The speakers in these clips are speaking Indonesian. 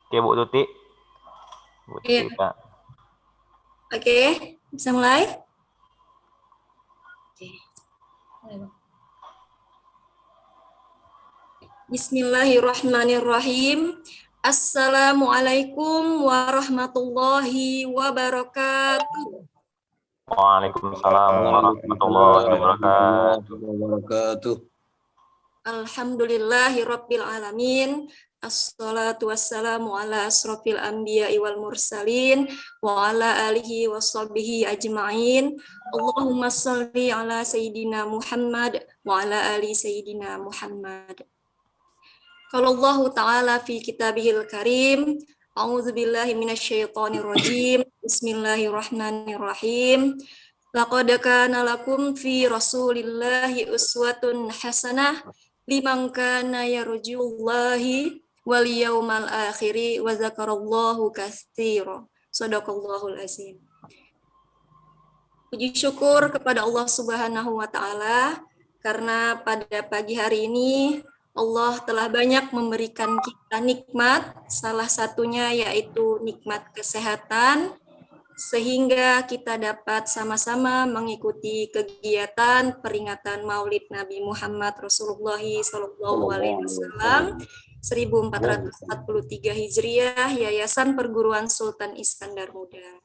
Oke, Bu Tuti. Bu Iya, Tuti, Kak. oke. Bisa mulai? Oke. Bismillahirrahmanirrahim. Assalamualaikum warahmatullahi wabarakatuh. Waalaikumsalam warahmatullahi Waalaikumsalam wabarakatuh. warahmatullahi wabarakatuh. Alhamdulillahirabbil alamin. Assalatu wassalamu ala asrofil anbiya'i wal mursalin wa ala alihi wa sahbihi ajma'in. Allahumma salli ala sayyidina Muhammad wa ala ali sayyidina Muhammad. Qala Allah Ta'ala fi kitabihil karim, A'udzu billahi minasyaitonir rajim. Bismillahirrahmanirrahim. Laqad kana lakum fi Rasulillahi uswatun hasanah liman kana yarjullahi wal yaumal akhiri wa zakarallahu katsira. Shadaqallahul azim. Puji syukur kepada Allah Subhanahu wa taala karena pada pagi hari ini Allah telah banyak memberikan kita nikmat, salah satunya yaitu nikmat kesehatan, sehingga kita dapat sama-sama mengikuti kegiatan peringatan Maulid Nabi Muhammad Rasulullah SAW 1443 Hijriah, Yayasan Perguruan Sultan Iskandar Muda.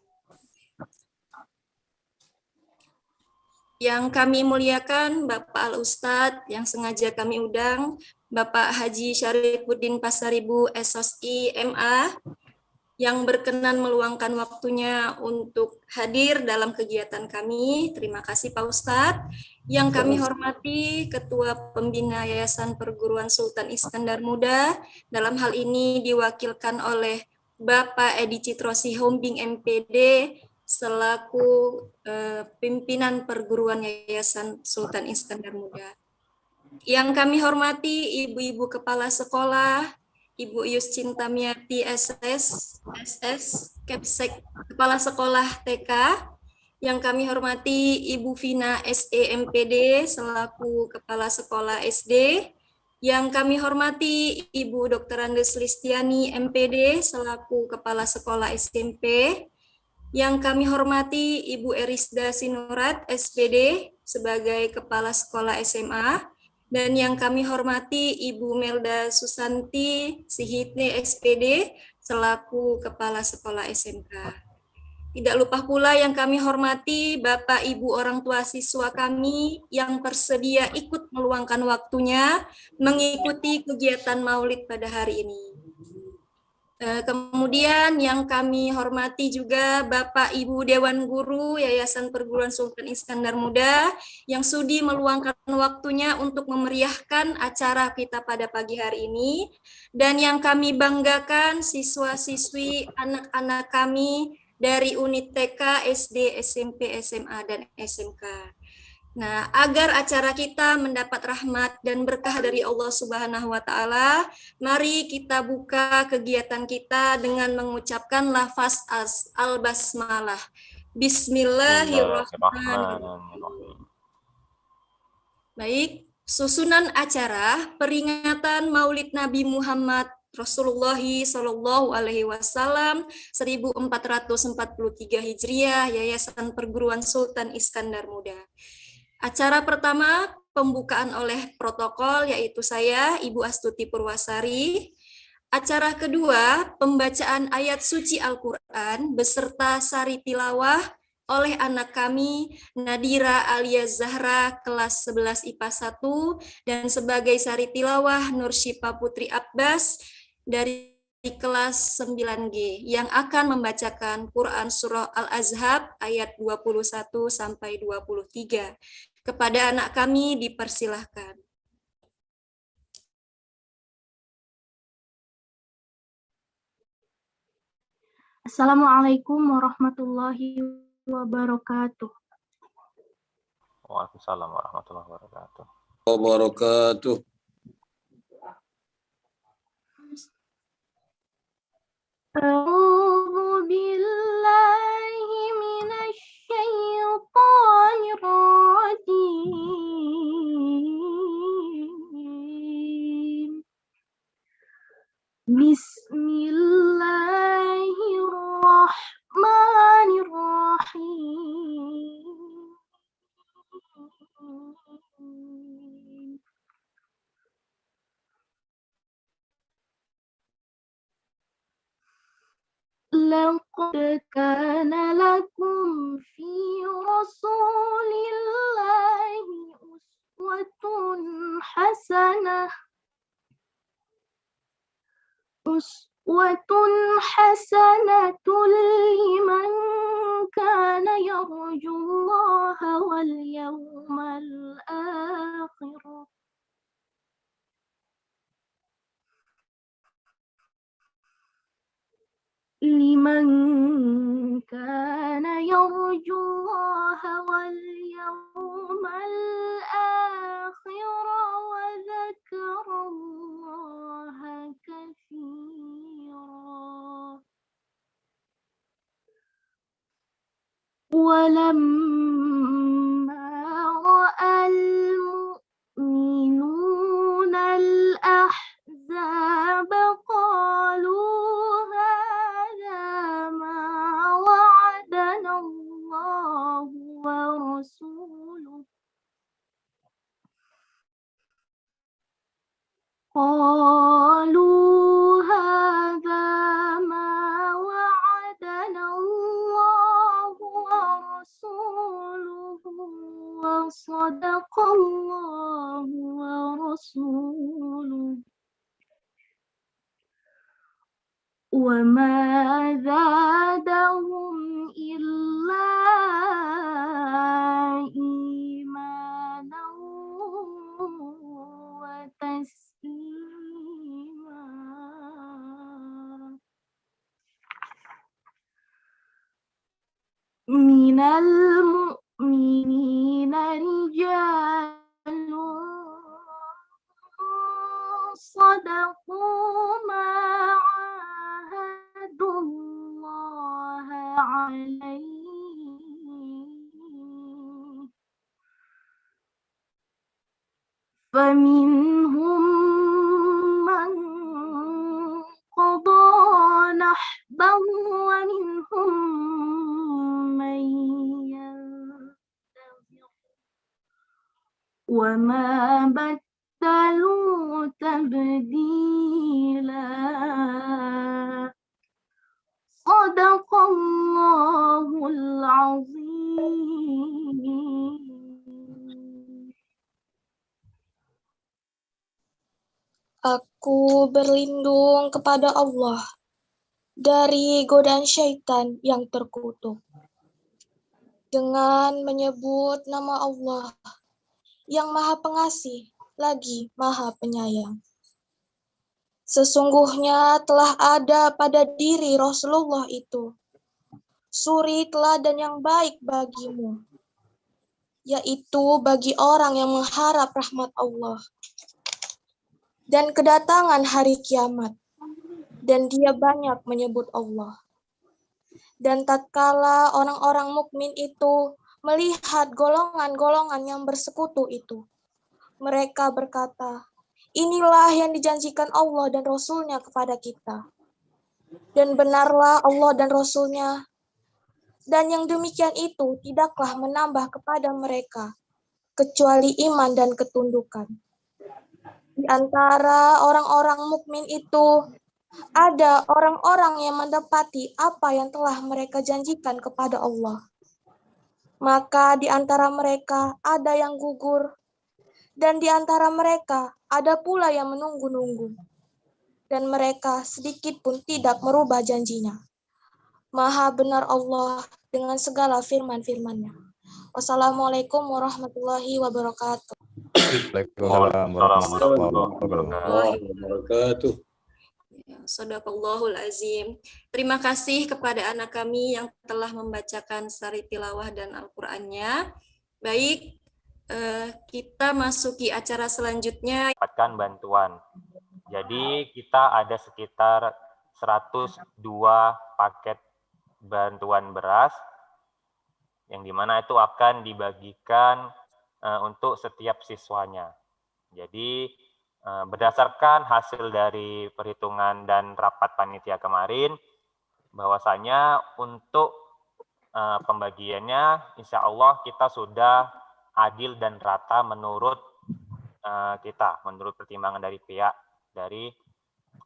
Yang kami muliakan Bapak Al-Ustadz yang sengaja kami undang, Bapak Haji Syarifuddin Pasaribu SOSI MA, yang berkenan meluangkan waktunya untuk hadir dalam kegiatan kami. Terima kasih Pak Ustadz. Yang kami hormati Ketua Pembina Yayasan Perguruan Sultan Iskandar Muda, dalam hal ini diwakilkan oleh Bapak Edi Citro Sihombing MPD, selaku pimpinan perguruan Yayasan Sultan Iskandar Muda. Yang kami hormati Ibu-ibu kepala sekolah, Ibu Yuscinta Miati SS, Kepsek Kepala Sekolah TK. Yang kami hormati Ibu Vina SEMPD selaku Kepala Sekolah SD. Yang kami hormati Ibu Dr. Andes Listiani MPD selaku Kepala Sekolah SMP. Yang kami hormati Ibu Erisda Sinurat SPD sebagai Kepala Sekolah SMA, dan yang kami hormati Ibu Melda Susanti Sihitne SPD selaku Kepala Sekolah SMK. Tidak lupa pula yang kami hormati Bapak Ibu orang tua siswa kami yang bersedia ikut meluangkan waktunya mengikuti kegiatan Maulid pada hari ini. Kemudian yang kami hormati juga Bapak Ibu Dewan Guru Yayasan Perguruan Sultan Iskandar Muda yang sudi meluangkan waktunya untuk memeriahkan acara kita pada pagi hari ini. Dan yang kami banggakan siswa-siswi anak-anak kami dari unit TK, SD, SMP, SMA, dan SMK. Nah, agar acara kita mendapat rahmat dan berkah dari Allah Subhanahu wa taala, mari kita buka kegiatan kita dengan mengucapkan lafaz al-basmalah. Bismillahirrahmanirrahim. Baik, susunan acara peringatan Maulid Nabi Muhammad Rasulullah Shallallahu Alaihi Wasallam 1443 Hijriah, Yayasan Perguruan Sultan Iskandar Muda. Acara pertama pembukaan oleh protokol, yaitu saya, Ibu Astuti Purwasari. Acara kedua pembacaan ayat suci Al-Quran beserta sari tilawah oleh anak kami Nadira alias Zahra kelas 11 IPA 1 dan sebagai sari tilawah Nur Syifa Putri Abbas dari kelas 9G yang akan membacakan Quran Surah Al-Azhab ayat 21 sampai 23. Kepada anak kami dipersilahkan. Assalamualaikum warahmatullahi wabarakatuh. Waalaikumsalam warahmatullahi wabarakatuh. Wabarakatuh. A'udzu billahi minasy syaithanir rajim. Bismillah لقد كان لكم في رسول الله أسوة حسنة لمن كان يرجو الله واليوم الآخر لمن كان يرجو الله واليوم الآخر وذكر الله كثيرا ولما رأى المؤمنون الأحزاب قالوا هذا ما وعدنا الله ورسوله قالوا هذا ما وعدنا الله ورسوله وصدق الله ورسوله وما زادهم إلا إيمانا وتسليما من المؤمنين رجال صدقوا ما عاهدوا الله عليه فمنهم من قضى نحبه ومنهم من ينتظر وما بدلوا تبديلا صدق الله العظيم. Aku berlindung kepada Allah dari godaan syaitan yang terkutuk dengan menyebut nama Allah yang Maha Pengasih lagi Maha Penyayang. Sesungguhnya telah ada pada diri Rasulullah itu suri teladan yang baik bagimu, yaitu bagi orang yang mengharap rahmat Allah dan kedatangan hari kiamat, dan dia banyak menyebut Allah. Dan tatkala orang-orang mukmin itu melihat golongan-golongan yang bersekutu itu, mereka berkata, inilah yang dijanjikan Allah dan Rasul-Nya kepada kita. Dan benarlah Allah dan Rasul-Nya. Dan yang demikian itu tidaklah menambah kepada mereka, kecuali iman dan ketundukan. Di antara orang-orang mukmin itu ada orang-orang yang mendapati apa yang telah mereka janjikan kepada Allah. Maka di antara mereka ada yang gugur, dan di antara mereka ada pula yang menunggu-nunggu. Dan mereka sedikit pun tidak merubah janjinya. Maha benar Allah dengan segala firman-firman-Nya. Wassalamualaikum warahmatullahi wabarakatuh. Waalaikumsalam warahmatullahi wabarakatuh. Shadaqallahul azim. Terima kasih kepada anak kami yang telah membacakan sari tilawah dan Al-Qur'annya. Baik, kita masuki acara selanjutnya. Dapatkan bantuan. Jadi kita ada sekitar 102 paket bantuan beras yang dimana itu akan dibagikan untuk setiap siswanya. Jadi berdasarkan hasil dari perhitungan dan rapat panitia kemarin, bahwasanya untuk pembagiannya insya Allah kita sudah adil dan rata menurut menurut pertimbangan dari pihak dari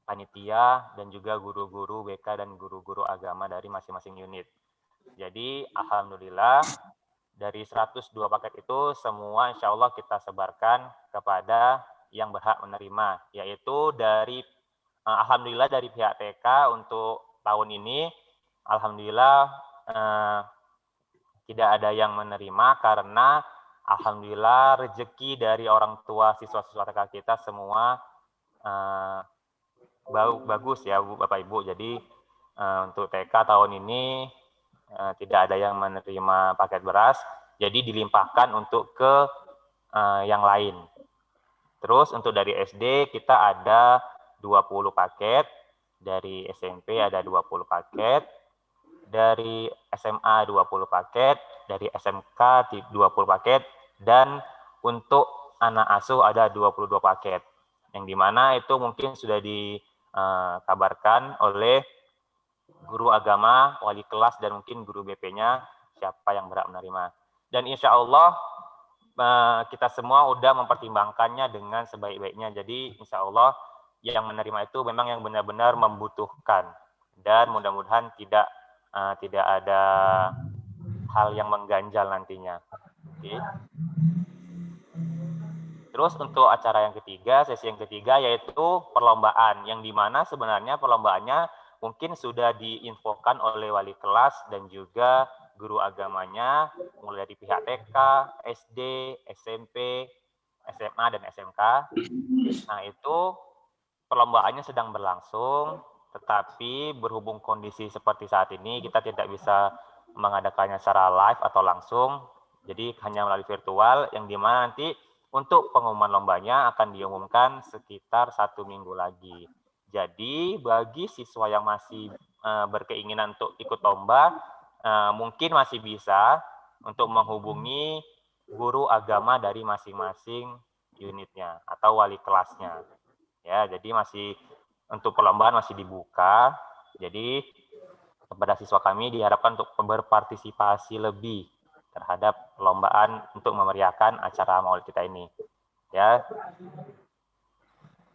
panitia dan juga guru-guru BK dan guru-guru agama dari masing-masing unit. Jadi alhamdulillah dari 102 paket itu semua insya Allah kita sebarkan kepada yang berhak menerima, yaitu dari alhamdulillah dari pihak TK untuk tahun ini alhamdulillah tidak ada yang menerima karena alhamdulillah rezeki dari orang tua siswa-siswa TK kita semua bagus ya Bapak Ibu. Jadi untuk TK tahun ini tidak ada yang menerima paket beras, jadi dilimpahkan untuk ke yang lain. Terus untuk dari SD kita ada 20 paket, dari SMP ada 20 paket, dari SMA 20 paket, dari SMK 20 paket, dan untuk anak asuh ada 22 paket. Yang dimana itu mungkin sudah dikabarkan oleh guru agama, wali kelas, dan mungkin guru BP-nya siapa yang berhak menerima. Dan insya Allah kita semua udah mempertimbangkannya dengan sebaik-baiknya. Jadi insya Allah yang menerima itu memang yang benar-benar membutuhkan, dan mudah-mudahan tidak ada hal yang mengganjal nantinya. Oke. Terus untuk acara yang ketiga, sesi yang ketiga yaitu perlombaan, yang dimana sebenarnya perlombaannya mungkin sudah diinfokan oleh wali kelas dan juga guru agamanya, mulai dari pihak TK, SD, SMP, SMA, dan SMK. Nah itu perlombaannya sedang berlangsung, tetapi berhubung kondisi seperti saat ini, kita tidak bisa mengadakannya secara live atau langsung, jadi hanya melalui virtual, yang dimana nanti untuk pengumuman lombanya akan diumumkan sekitar 1 minggu lagi. Jadi bagi siswa yang masih berkeinginan untuk ikut lomba, mungkin masih bisa untuk menghubungi guru agama dari masing-masing unitnya atau wali kelasnya. Ya, jadi masih untuk perlombaan masih dibuka. Jadi kepada siswa kami diharapkan untuk berpartisipasi lebih terhadap perlombaan untuk memeriahkan acara Maulid kita ini. Ya.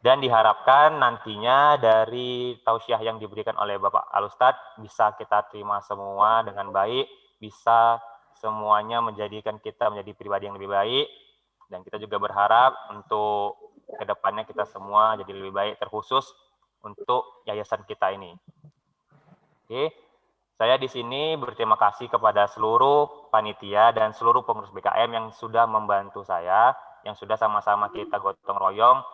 Dan diharapkan nantinya dari tausiah yang diberikan oleh Bapak Al-Ustadz bisa kita terima semua dengan baik, bisa semuanya menjadikan kita menjadi pribadi yang lebih baik, dan kita juga berharap untuk kedepannya kita semua jadi lebih baik, terkhusus untuk yayasan kita ini. Oke, saya di sini berterima kasih kepada seluruh panitia dan seluruh pengurus BKM yang sudah membantu saya, yang sudah sama-sama kita gotong royong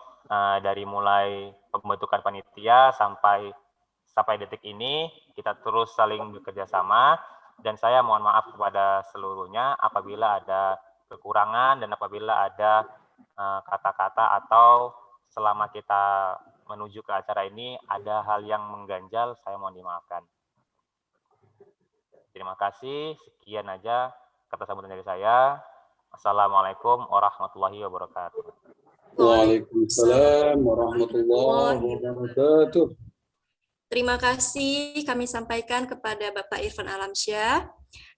dari mulai pembentukan panitia sampai detik ini, kita terus saling bekerja sama, dan saya mohon maaf kepada seluruhnya apabila ada kekurangan dan apabila ada kata-kata atau selama kita menuju ke acara ini ada hal yang mengganjal, saya mohon dimaafkan. Terima kasih, sekian aja kata sambutan dari saya. Assalamualaikum warahmatullahi wabarakatuh. Waalaikumsalam warahmatullahi wabarakatuh. Terima kasih kami sampaikan kepada Bapak Irfan Alamsyah.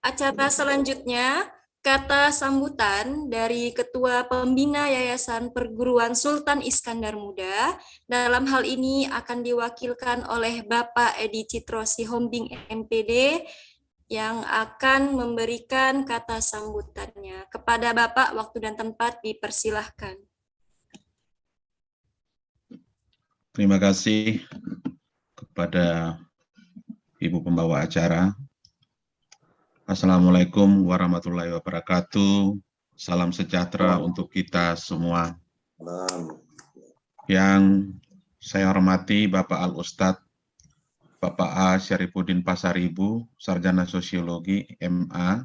Acara selanjutnya, kata sambutan dari Ketua Pembina Yayasan Perguruan Sultan Iskandar Muda. Dalam hal ini akan diwakilkan oleh Bapak Edi Citro Sihombing MPD yang akan memberikan kata sambutannya. Kepada Bapak, waktu dan tempat dipersilahkan. Terima kasih kepada Ibu Pembawa acara. Assalamualaikum warahmatullahi wabarakatuh. Salam sejahtera untuk kita semua. Yang saya hormati Bapak Al-Ustadz, Bapak A. Syarifuddin Pasaribu, Sarjana Sosiologi, MA.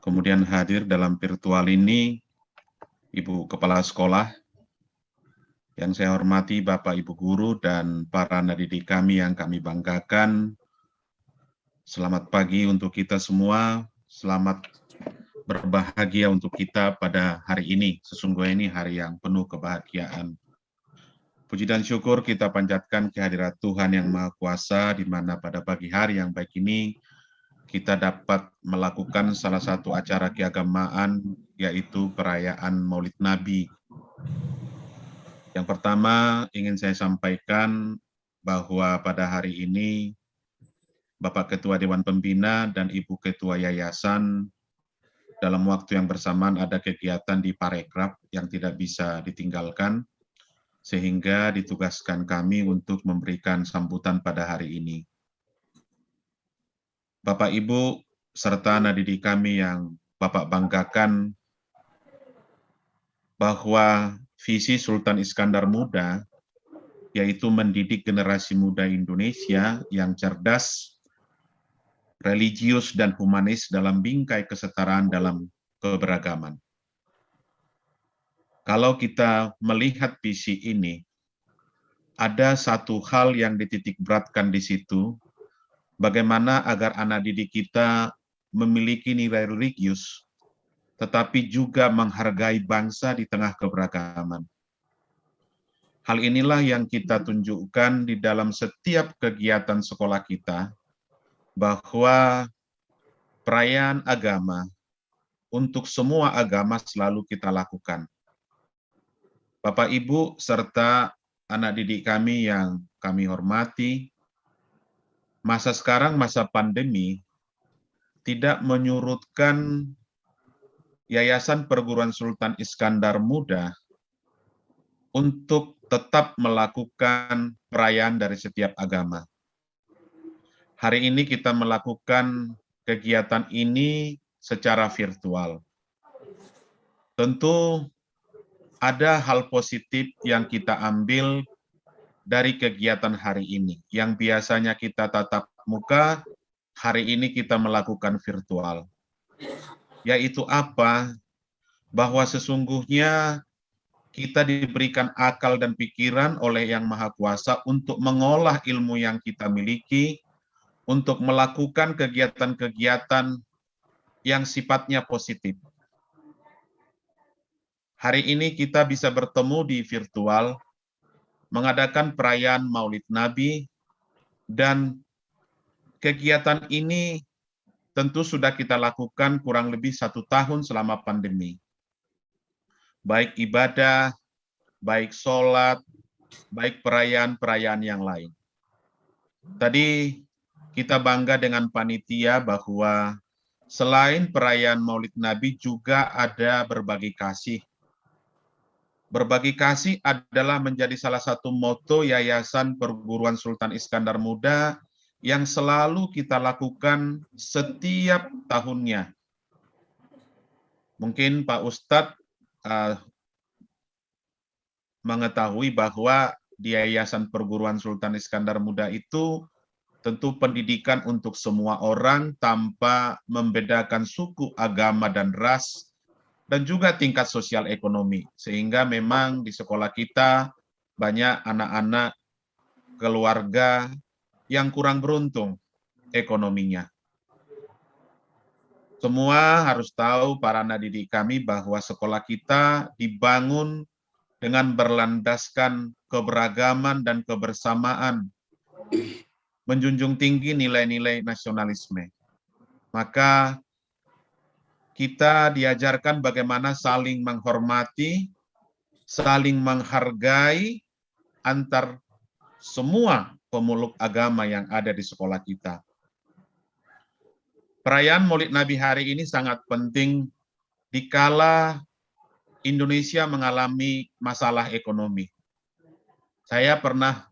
Kemudian hadir dalam virtual ini Ibu Kepala Sekolah. Yang saya hormati Bapak Ibu Guru dan para anak didik kami yang kami banggakan. Selamat pagi untuk kita semua, selamat berbahagia untuk kita pada hari ini. Sesungguhnya ini hari yang penuh kebahagiaan. Puji dan syukur kita panjatkan kehadirat Tuhan Yang Maha Kuasa, di mana pada pagi hari yang baik ini kita dapat melakukan salah satu acara keagamaan, yaitu perayaan Maulid Nabi. Yang pertama ingin saya sampaikan bahwa pada hari ini Bapak Ketua Dewan Pembina dan Ibu Ketua Yayasan dalam waktu yang bersamaan ada kegiatan di Parekraf yang tidak bisa ditinggalkan, sehingga ditugaskan kami untuk memberikan sambutan pada hari ini. Bapak Ibu serta anak didik kami yang Bapak banggakan, bahwa visi Sultan Iskandar Muda yaitu mendidik generasi muda Indonesia yang cerdas, religius, dan humanis dalam bingkai kesetaraan dalam keberagaman. Kalau kita melihat visi ini, ada satu hal yang dititik beratkan di situ, bagaimana agar anak didik kita memiliki nilai religius, tetapi juga menghargai bangsa di tengah keberagaman. Hal inilah yang kita tunjukkan di dalam setiap kegiatan sekolah kita, bahwa perayaan agama untuk semua agama selalu kita lakukan. Bapak, Ibu, serta anak didik kami yang kami hormati, masa sekarang, masa pandemi, tidak menyurutkan Yayasan Perguruan Sultan Iskandar Muda untuk tetap melakukan perayaan dari setiap agama. Hari ini kita melakukan kegiatan ini secara virtual. Tentu ada hal positif yang kita ambil dari kegiatan hari ini. Yang biasanya kita tatap muka, hari ini kita melakukan virtual. Yaitu apa? Bahwa sesungguhnya kita diberikan akal dan pikiran oleh Yang Maha Kuasa untuk mengolah ilmu yang kita miliki, untuk melakukan kegiatan-kegiatan yang sifatnya positif. Hari ini kita bisa bertemu di virtual, mengadakan perayaan Maulid Nabi, dan kegiatan ini tentu sudah kita lakukan kurang lebih 1 tahun selama pandemi. Baik ibadah, baik sholat, baik perayaan-perayaan yang lain. Tadi kita bangga dengan panitia bahwa selain perayaan Maulid Nabi juga ada berbagi kasih. Berbagi kasih adalah menjadi salah satu moto Yayasan Perguruan Sultan Iskandar Muda yang selalu kita lakukan setiap tahunnya. Mungkin Pak Ustadz mengetahui bahwa di Yayasan Perguruan Sultan Iskandar Muda itu tentu pendidikan untuk semua orang tanpa membedakan suku, agama, dan ras, dan juga tingkat sosial ekonomi. Sehingga memang di sekolah kita banyak anak-anak keluarga yang kurang beruntung ekonominya. Semua harus tahu, para anak didik kami, bahwa sekolah kita dibangun dengan berlandaskan keberagaman dan kebersamaan, menjunjung tinggi nilai-nilai nasionalisme. Maka kita diajarkan bagaimana saling menghormati, saling menghargai antar semua pemeluk agama yang ada di sekolah kita. Perayaan Maulid Nabi hari ini sangat penting dikala Indonesia mengalami masalah ekonomi. Saya pernah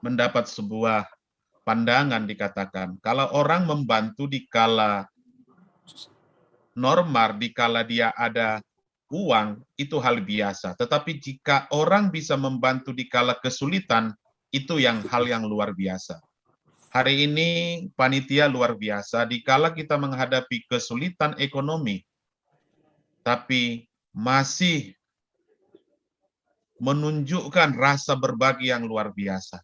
mendapat sebuah pandangan dikatakan, kalau orang membantu dikala normal, dikala dia ada uang, itu hal biasa. Tetapi jika orang bisa membantu dikala kesulitan, itu hal yang luar biasa. Hari ini panitia luar biasa, dikala kita menghadapi kesulitan ekonomi, tapi masih menunjukkan rasa berbagi yang luar biasa.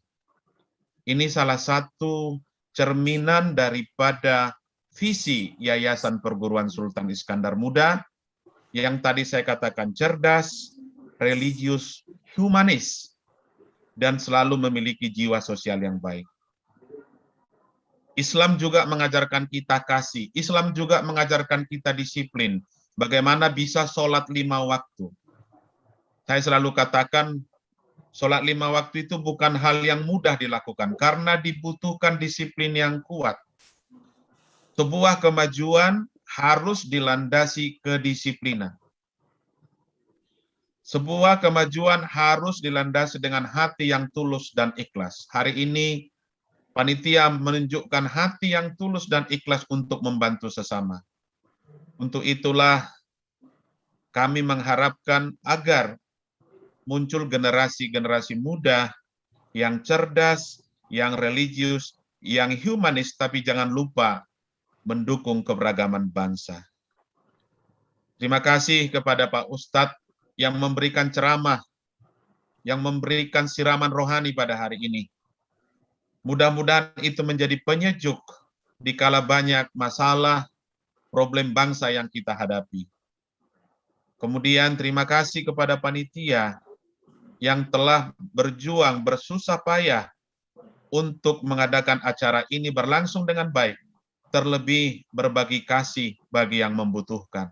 Ini salah satu cerminan daripada visi Yayasan Perguruan Sultan Iskandar Muda yang tadi saya katakan cerdas, religius, humanis, dan selalu memiliki jiwa sosial yang baik. Islam juga mengajarkan kita kasih. Islam juga mengajarkan kita disiplin. Bagaimana bisa sholat 5 waktu. Saya selalu katakan, Sholat 5 waktu itu bukan hal yang mudah dilakukan karena dibutuhkan disiplin yang kuat. Sebuah kemajuan harus dilandasi kedisiplinan. Sebuah kemajuan harus dilandasi dengan hati yang tulus dan ikhlas. Hari ini panitia menunjukkan hati yang tulus dan ikhlas untuk membantu sesama. Untuk itulah kami mengharapkan agar muncul generasi-generasi muda yang cerdas, yang religius, yang humanis, tapi jangan lupa mendukung keberagaman bangsa. Terima kasih kepada Pak Ustadz yang memberikan ceramah, yang memberikan siraman rohani pada hari ini. Mudah-mudahan itu menjadi penyejuk di kala banyak masalah, problem bangsa yang kita hadapi. Kemudian terima kasih kepada panitia yang telah berjuang bersusah payah untuk mengadakan acara ini berlangsung dengan baik, terlebih berbagi kasih bagi yang membutuhkan.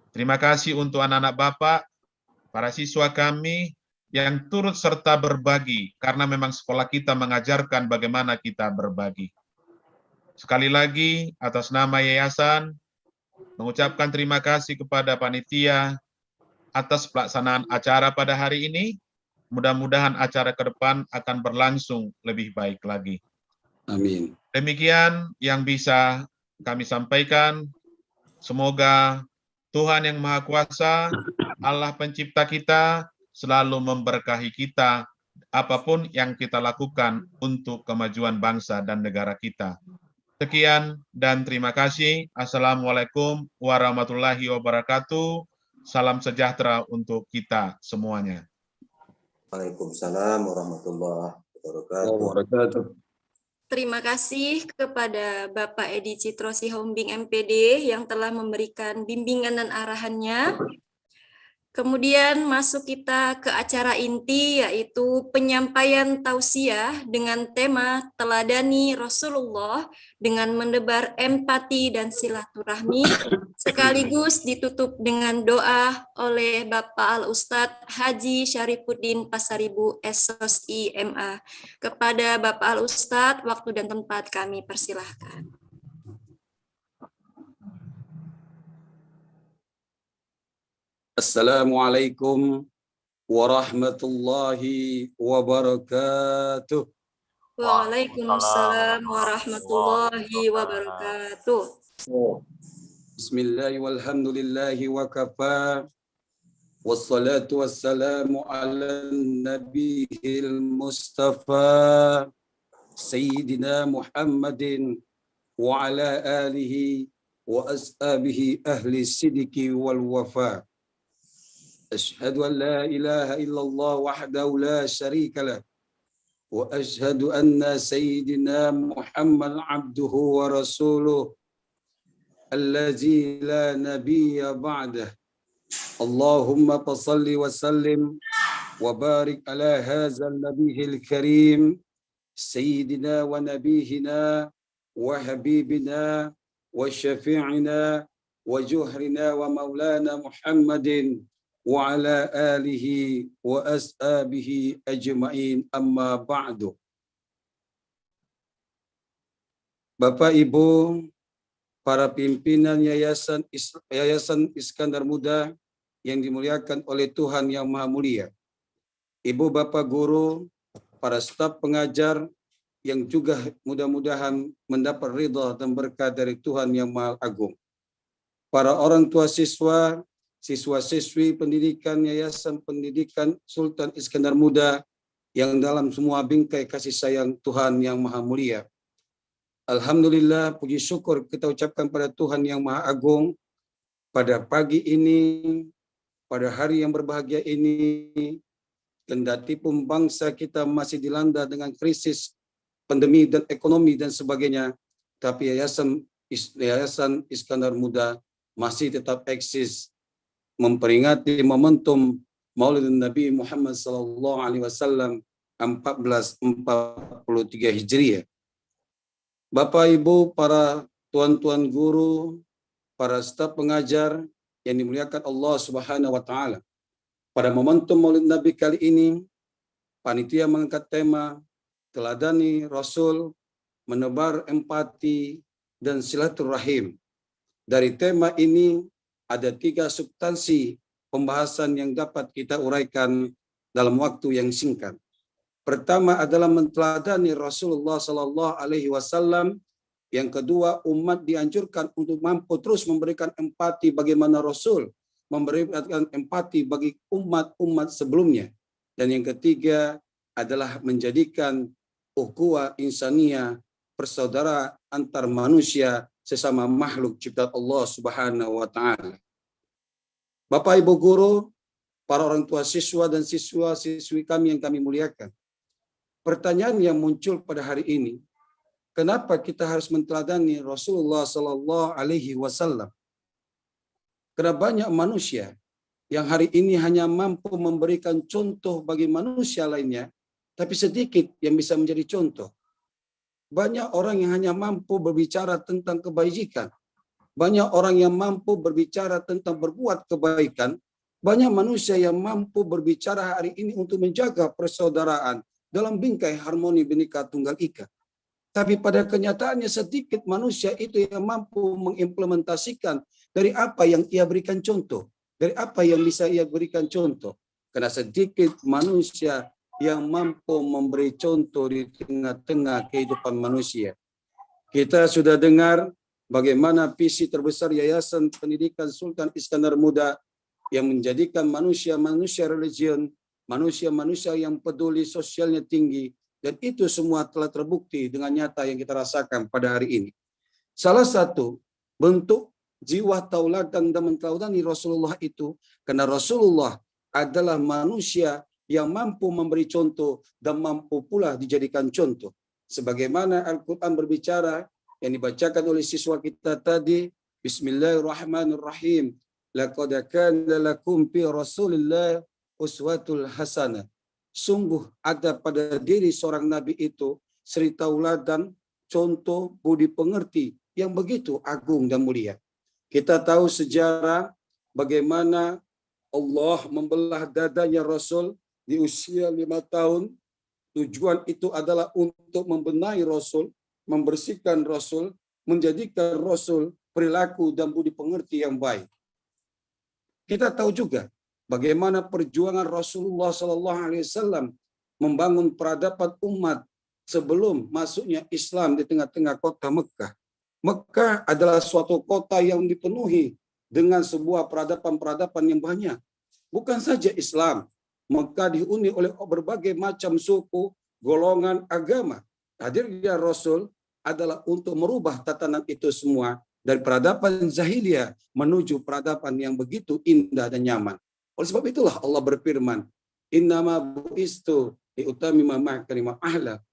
Terima kasih untuk anak-anak Bapak, para siswa kami yang turut serta berbagi, karena memang sekolah kita mengajarkan bagaimana kita berbagi. Sekali lagi, atas nama yayasan, mengucapkan terima kasih kepada panitia atas pelaksanaan acara pada hari ini. Mudah-mudahan acara ke depan akan berlangsung lebih baik lagi. Amin. Demikian yang bisa kami sampaikan. Semoga Tuhan yang Maha Kuasa, Allah pencipta kita, selalu memberkahi kita apapun yang kita lakukan untuk kemajuan bangsa dan negara kita. Sekian dan terima kasih. Assalamualaikum warahmatullahi wabarakatuh. Salam sejahtera untuk kita semuanya. Waalaikumsalam warahmatullahi wabarakatuh. Terima kasih kepada Bapak Edi Citro Sihombing MPD yang telah memberikan bimbingan dan arahannya. Kemudian masuk kita ke acara inti, yaitu penyampaian tausiah dengan tema Teladani Rasulullah dengan mendebar empati dan silaturahmi, sekaligus ditutup dengan doa oleh Bapak Al-Ustadz Haji Syarifuddin Pasaribu SOSI MA. Kepada Bapak Al-Ustadz, waktu dan tempat kami persilahkan. Assalamualaikum warahmatullahi wabarakatuh. Waalaikumsalam warahmatullahi wabarakatuh. Bismillah walhamdulillahi wa kafa. Wassalatu wassalamu ala nabiyil mustafa Sayyidina Muhammadin wa ala alihi wa ashabihi ahli sidiki wal wafa. أشهد أن لا إله إلا الله وحده لا شريك له وأشهد أن سيدنا محمد عبده ورسوله الذي لا نبي بعده اللهم صل وسلم وبارك على هذا النبي الكريم سيدنا ونبينا وحبيبنا وشفيعنا وجهرنا ومولانا محمد وعلى آله وأصحابه أجمعين أما بعد. Bapak Ibu, para pimpinan Yayasan Iskandar Muda yang dimuliakan oleh Tuhan Yang Maha Mulia, Ibu Bapak Guru, para staf pengajar yang juga mudah-mudahan mendapat ridha dan berkah dari Tuhan Yang Maha Agung, para orang tua siswa, siswa-siswi pendidikan Yayasan Pendidikan Sultan Iskandar Muda yang dalam semua bingkai kasih sayang Tuhan Yang Maha Mulia. Alhamdulillah, puji syukur kita ucapkan pada Tuhan Yang Maha Agung pada pagi ini, pada hari yang berbahagia ini, kendati pun bangsa kita masih dilanda dengan krisis pandemi dan ekonomi dan sebagainya, tapi Yayasan Iskandar Muda masih tetap eksis memperingati momentum Maulid Nabi Muhammad SAW 1443 Hijriah. Bapak Ibu, para tuan-tuan guru, para staf pengajar yang dimuliakan Allah Subhanahu wa taala. Pada momentum Maulid Nabi kali ini, panitia mengangkat tema teladani Rasul, menebar empati dan silaturahim. Dari tema ini ada 3 substansi pembahasan yang dapat kita uraikan dalam waktu yang singkat. Pertama adalah menteladani Rasulullah Sallallahu Alaihi Wasallam. Yang kedua, umat dianjurkan untuk mampu terus memberikan empati bagaimana Rasul memberikan empati bagi umat-umat sebelumnya. Dan yang ketiga adalah menjadikan ukhuwah insaniyah, persaudaraan antar manusia sesama makhluk ciptaan Allah Subhanahu wa taala. Bapak Ibu guru, para orang tua siswa dan siswa-siswi kami yang kami muliakan. Pertanyaan yang muncul pada hari ini, kenapa kita harus menteladani Rasulullah Sallallahu Alaihi Wasallam? Karena banyak manusia yang hari ini hanya mampu memberikan contoh bagi manusia lainnya, tapi sedikit yang bisa menjadi contoh. Banyak orang yang hanya mampu berbicara tentang kebajikan. Banyak orang yang mampu berbicara tentang berbuat kebaikan. Banyak manusia yang mampu berbicara hari ini untuk menjaga persaudaraan dalam bingkai harmoni Bhinneka Tunggal Ika. Tapi pada kenyataannya sedikit manusia itu yang mampu mengimplementasikan dari apa yang ia berikan contoh. Dari apa yang bisa ia berikan contoh. Karena sedikit manusia yang mampu memberi contoh di tengah-tengah kehidupan manusia. Kita sudah dengar bagaimana visi terbesar Yayasan Pendidikan Sultan Iskandar Muda yang menjadikan manusia-manusia religion, manusia-manusia yang peduli sosialnya tinggi, dan itu semua telah terbukti dengan nyata yang kita rasakan pada hari ini. Salah satu bentuk jiwa tauladan dan menteladani Rasulullah itu, karena Rasulullah adalah manusia yang mampu memberi contoh dan mampu pula dijadikan contoh. Sebagaimana Al-Quran berbicara yang dibacakan oleh siswa kita tadi, Bismillahirrahmanirrahim. Laqad kana lakum fi Rasulillah uswatul hasanah. Sungguh ada pada diri seorang nabi itu suri tauladan, contoh, budi pengerti yang begitu agung dan mulia. Kita tahu sejarah bagaimana Allah membelah dadanya Rasul di usia 5 tahun. Tujuan itu adalah untuk membenahi Rasul, membersihkan Rasul, menjadikan Rasul perilaku dan budi pengerti yang baik. Kita tahu juga bagaimana perjuangan Rasulullah SAW membangun peradaban umat sebelum masuknya Islam di tengah-tengah kota Mekah. Mekah adalah suatu kota yang dipenuhi dengan sebuah peradaban-peradaban yang banyak. Bukan saja Islam, Mekah dihuni oleh berbagai macam suku, golongan, agama. Hadirnya Rasul adalah untuk merubah tatanan itu semua dari peradaban jahiliyah menuju peradaban yang begitu indah dan nyaman. Oleh sebab itulah Allah berfirman, Innama bu'istu liutamima makarimah ahlak.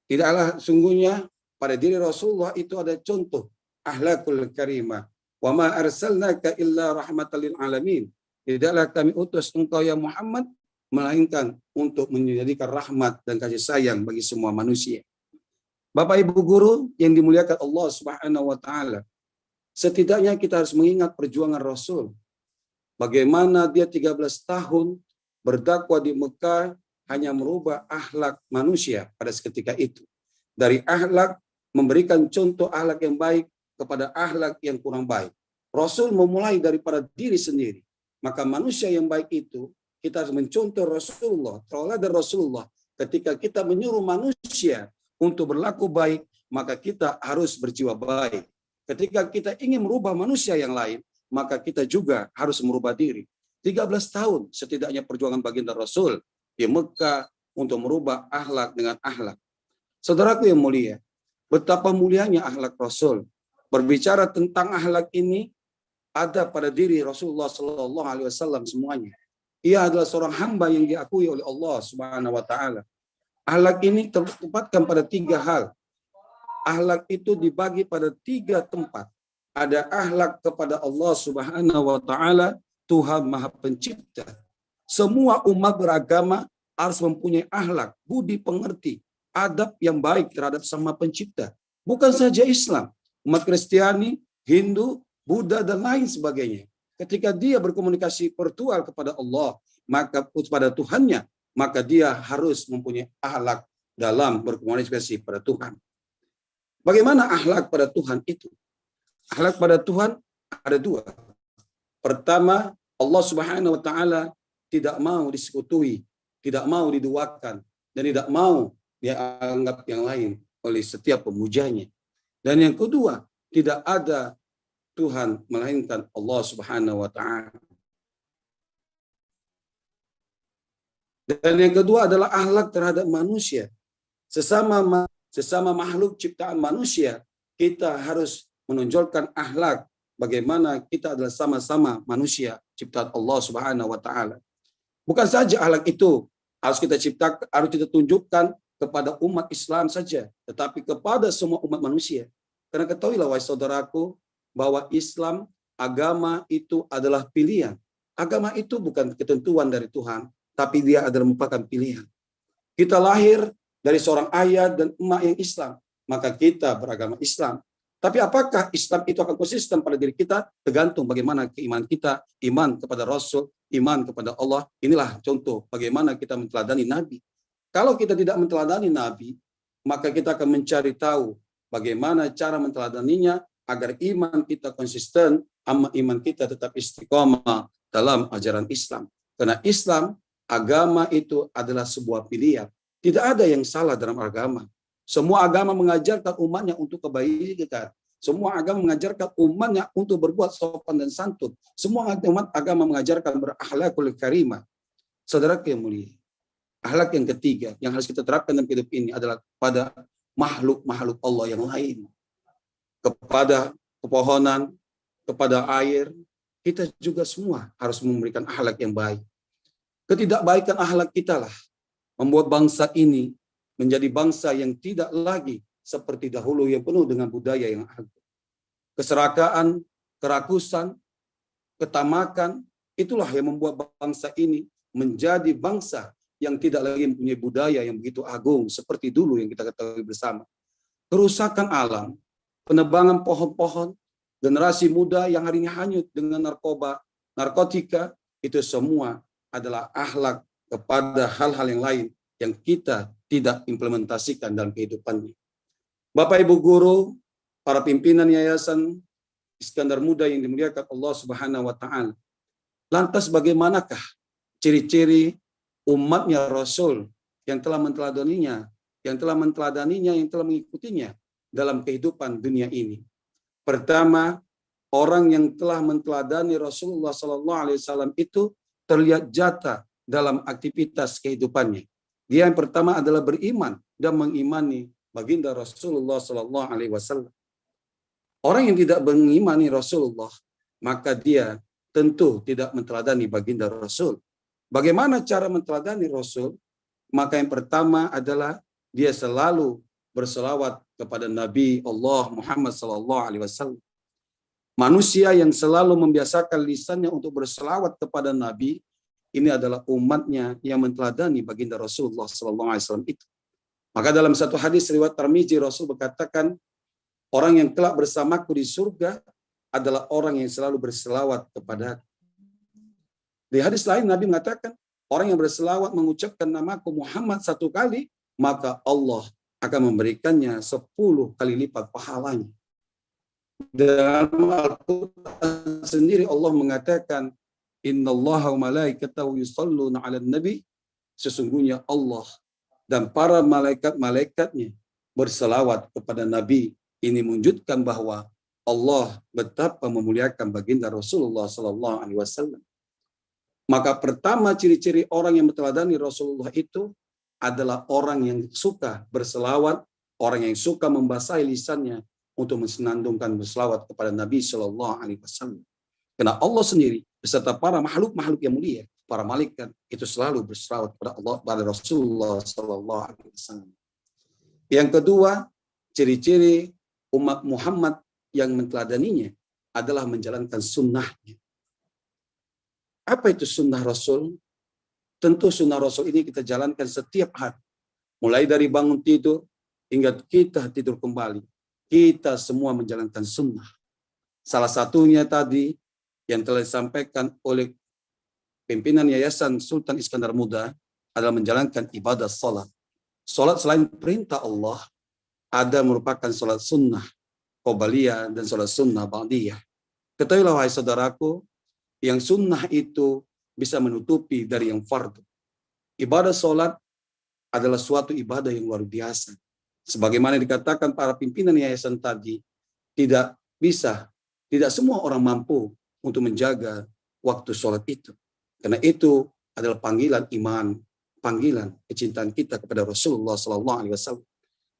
Tidaklah sungguhnya pada diri Rasulullah itu ada contoh ahlakul karimah. Wa ma arsalnaka illa rahmatan lil alamin. Tidaklah kami utus engkau ya Muhammad melainkan untuk menjadikan rahmat dan kasih sayang bagi semua manusia. Bapak Ibu guru yang dimuliakan Allah Subhanahu wa taala, setidaknya kita harus mengingat perjuangan Rasul. Bagaimana dia 13 tahun berdakwah di Mekah hanya merubah akhlak manusia pada seketika itu. Dari akhlak memberikan contoh akhlak yang baik kepada akhlak yang kurang baik. Rasul memulai daripada diri sendiri. Maka manusia yang baik itu kita harus mencontoh Rasulullah, tauladan Rasulullah. Ketika kita menyuruh manusia untuk berlaku baik, maka kita harus berjiwa baik. Ketika kita ingin merubah manusia yang lain, maka kita juga harus merubah diri. 13 tahun setidaknya perjuangan baginda Rasul di Mekah untuk merubah akhlak dengan akhlak. Saudaraku yang mulia, betapa mulianya akhlak Rasul. Berbicara tentang akhlak ini ada pada diri Rasulullah Sallallahu Alaihi Wasallam semuanya. Ia adalah seorang hamba yang diakui oleh Allah Subhanahu Wa Taala. Akhlak ini tertempatkan pada 3 hal. Akhlak itu dibagi pada 3 tempat. Ada akhlak kepada Allah Subhanahu Wa Taala, Tuhan Maha Pencipta. Semua umat beragama harus mempunyai akhlak, budi pengerti, adab yang baik terhadap Sang Maha Pencipta. Bukan saja Islam, umat Kristiani, Hindu, Buddha, dan lain sebagainya. Ketika dia berkomunikasi virtual kepada Allah, maka kepada Tuhannya, maka dia harus mempunyai akhlak dalam berkomunikasi pada Tuhan. Bagaimana akhlak pada Tuhan itu? Akhlak pada Tuhan ada dua. Pertama, Allah Subhanahu wa taala tidak mau disekutuhi, tidak mau diduakan, dan tidak mau dianggap yang lain oleh setiap pemujanya. Dan yang kedua, tidak ada Tuhan melainkan Allah Subhanahu wa taala. Dan yang kedua adalah akhlak terhadap manusia. Sesama makhluk ciptaan manusia, kita harus menonjolkan akhlak bagaimana kita adalah sama-sama manusia ciptaan Allah Subhanahu wa taala. Bukan saja akhlak itu harus kita ciptakan, harus kita tunjukkan kepada umat Islam saja, tetapi kepada semua umat manusia. Karena ketahuilah wahai saudaraku bahwa Islam, agama itu adalah pilihan. Agama itu bukan ketentuan dari Tuhan, tapi dia adalah merupakan pilihan. Kita lahir dari seorang ayah dan emak yang Islam, maka kita beragama Islam. Tapi apakah Islam itu akan konsisten pada diri kita? Tergantung bagaimana keimanan kita, iman kepada Rasul, iman kepada Allah. Inilah contoh bagaimana kita menteladani Nabi. Kalau kita tidak menteladani Nabi, maka kita akan mencari tahu bagaimana cara menteladaninya agar iman kita konsisten, iman kita tetap istiqomah dalam ajaran Islam. Karena Islam, agama itu adalah sebuah pilihan. Tidak ada yang salah dalam agama. Semua agama mengajarkan umatnya untuk kebaikan. Semua agama mengajarkan umatnya untuk berbuat sopan dan santun. Semua umat agama mengajarkan berakhlakul karimah. Saudara yang mulia, akhlak yang ketiga yang harus kita terapkan dalam hidup ini adalah pada makhluk-makhluk Allah yang lain. Kepada pepohonan, kepada air, kita juga semua harus memberikan akhlak yang baik. Ketidakbaikan akhlak kita lah membuat bangsa ini menjadi bangsa yang tidak lagi seperti dahulu yang penuh dengan budaya yang agung. Keserakaan, kerakusan, ketamakan, itulah yang membuat bangsa ini menjadi bangsa yang tidak lagi mempunyai budaya yang begitu agung seperti dulu yang kita ketahui bersama. Kerusakan alam, penebangan pohon-pohon, generasi muda yang hari ini hanyut dengan narkoba, narkotika, itu semua adalah akhlak kepada hal-hal yang lain yang kita tidak implementasikan dalam kehidupannya. Bapak Ibu guru, para pimpinan Yayasan Iskandar Muda yang dimuliakan Allah Subhanahu wa taala. Lantas bagaimanakah ciri-ciri umatnya Rasul yang telah menteladaninya, yang telah mengikutinya dalam kehidupan dunia ini? Pertama, orang yang telah menteladani Rasulullah SAW itu terlihat jata dalam aktivitas kehidupannya. Dia yang pertama adalah beriman dan mengimani baginda Rasulullah SAW. Orang yang tidak mengimani Rasulullah, maka dia tentu tidak menteladani baginda Rasul. Bagaimana cara menteladani Rasul? Maka yang pertama adalah dia selalu berselawat kepada Nabi Allah Muhammad SAW. Manusia yang selalu membiasakan lisannya untuk berselawat kepada Nabi, ini adalah umatnya yang menteladani baginda Rasulullah SAW itu. Maka dalam satu hadis riwayat Tirmidzi, Rasul berkatakan, orang yang kelak bersamaku di surga adalah orang yang selalu berselawat kepada aku. Di hadis lain Nabi mengatakan, orang yang berselawat mengucapkan namaku Muhammad 1 kali, maka Allah akan memberikannya 10 kali lipat pahalanya. Dalam Al-Quran sendiri Allah mengatakan, Innallaha wa malaikatahu yusalluna 'alan nabi, sesungguhnya Allah dan para malaikat-malaikatnya berselawat kepada Nabi. Ini menunjukkan bahwa Allah betapa memuliakan baginda Rasulullah SAW. Maka pertama ciri-ciri orang yang meneladani Rasulullah itu adalah orang yang suka berselawat, orang yang suka membasahi lisannya untuk mensenandungkan berselawat kepada Nabi SAW. Karena Allah sendiri beserta para makhluk-makhluk yang mulia, para malaikat itu selalu berselawat kepada Allah, pada Rasulullah SAW. Yang kedua, ciri-ciri umat Muhammad yang menteladaninya adalah menjalankan sunnahnya. Apa itu sunnah Rasul? Tentu sunnah Rasul ini kita jalankan setiap hari. Mulai dari bangun tidur hingga kita tidur kembali. Kita semua menjalankan sunnah. Salah satunya tadi yang telah disampaikan oleh pimpinan Yayasan Sultan Iskandar Muda, adalah menjalankan ibadah salat. Salat selain perintah Allah, ada merupakan salat sunnah, qobliyah, dan salat sunnah ba'diyah. Ketahuilah wahai saudaraku, yang sunnah itu bisa menutupi dari yang fardu. Ibadah salat adalah suatu ibadah yang luar biasa. Sebagaimana dikatakan para pimpinan yayasan tadi, tidak semua orang mampu untuk menjaga waktu sholat itu. Karena itu adalah panggilan iman, panggilan kecintaan kita kepada Rasulullah SAW.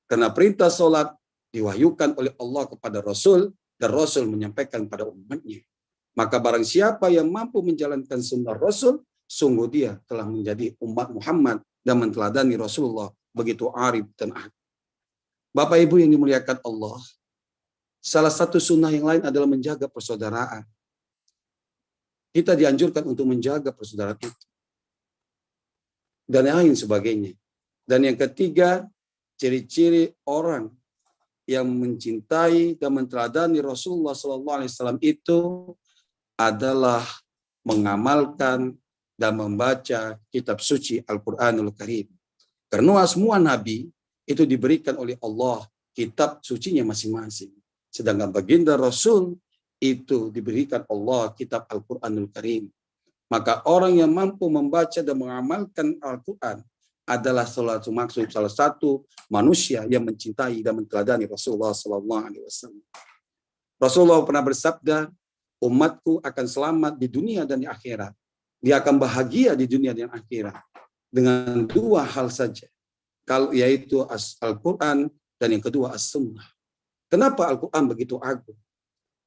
Karena perintah sholat diwahyukan oleh Allah kepada Rasul, dan Rasul menyampaikan pada umatnya. Maka barang siapa yang mampu menjalankan sunnah Rasul, sungguh dia telah menjadi umat Muhammad dan menteladani Rasulullah begitu arif dan ahli. Bapak Ibu yang dimuliakan Allah, salah satu sunnah yang lain adalah menjaga persaudaraan. Kita dianjurkan untuk menjaga persaudaraan itu. Dan lain sebagainya. Dan yang ketiga, ciri-ciri orang yang mencintai dan menteladani Rasulullah SAW itu adalah mengamalkan dan membaca kitab suci Al-Quranul Karim. Karena semua nabi itu diberikan oleh Allah kitab sucinya masing-masing. Sedangkan baginda Rasul itu diberikan Allah kitab Al-Quranul Karim. Maka orang yang mampu membaca dan mengamalkan Al-Quran adalah salah satu manusia yang mencintai dan menteladani Rasulullah SAW. Rasulullah pernah bersabda, umatku akan selamat di dunia dan di akhirat. Dia akan bahagia di dunia dan akhirat dengan dua hal saja, yaitu Al-Quran dan yang kedua As-Sunnah. Kenapa Al-Quran begitu agung?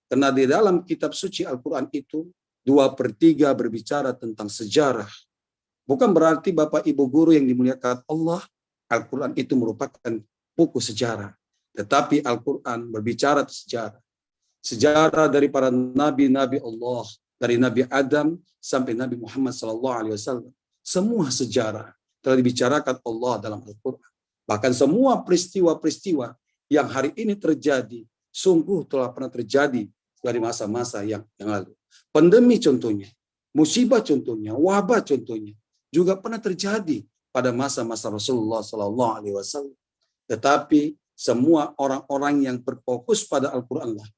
Karena di dalam kitab suci Al-Quran itu 2/3 berbicara tentang sejarah. Bukan berarti Bapak Ibu guru yang dimuliakan Allah, Al-Quran itu merupakan buku sejarah. Tetapi Al-Quran berbicara sejarah. Sejarah dari para nabi-nabi Allah, dari Nabi Adam sampai Nabi Muhammad SAW. Semua sejarah telah dibicarakan Allah dalam Al-Quran. Bahkan semua peristiwa-peristiwa yang hari ini terjadi, sungguh telah pernah terjadi dari masa-masa yang lalu. Pandemi contohnya, musibah contohnya, wabah contohnya, juga pernah terjadi pada masa-masa Rasulullah SAW. Tetapi semua orang-orang yang berfokus pada Al-Quran lah,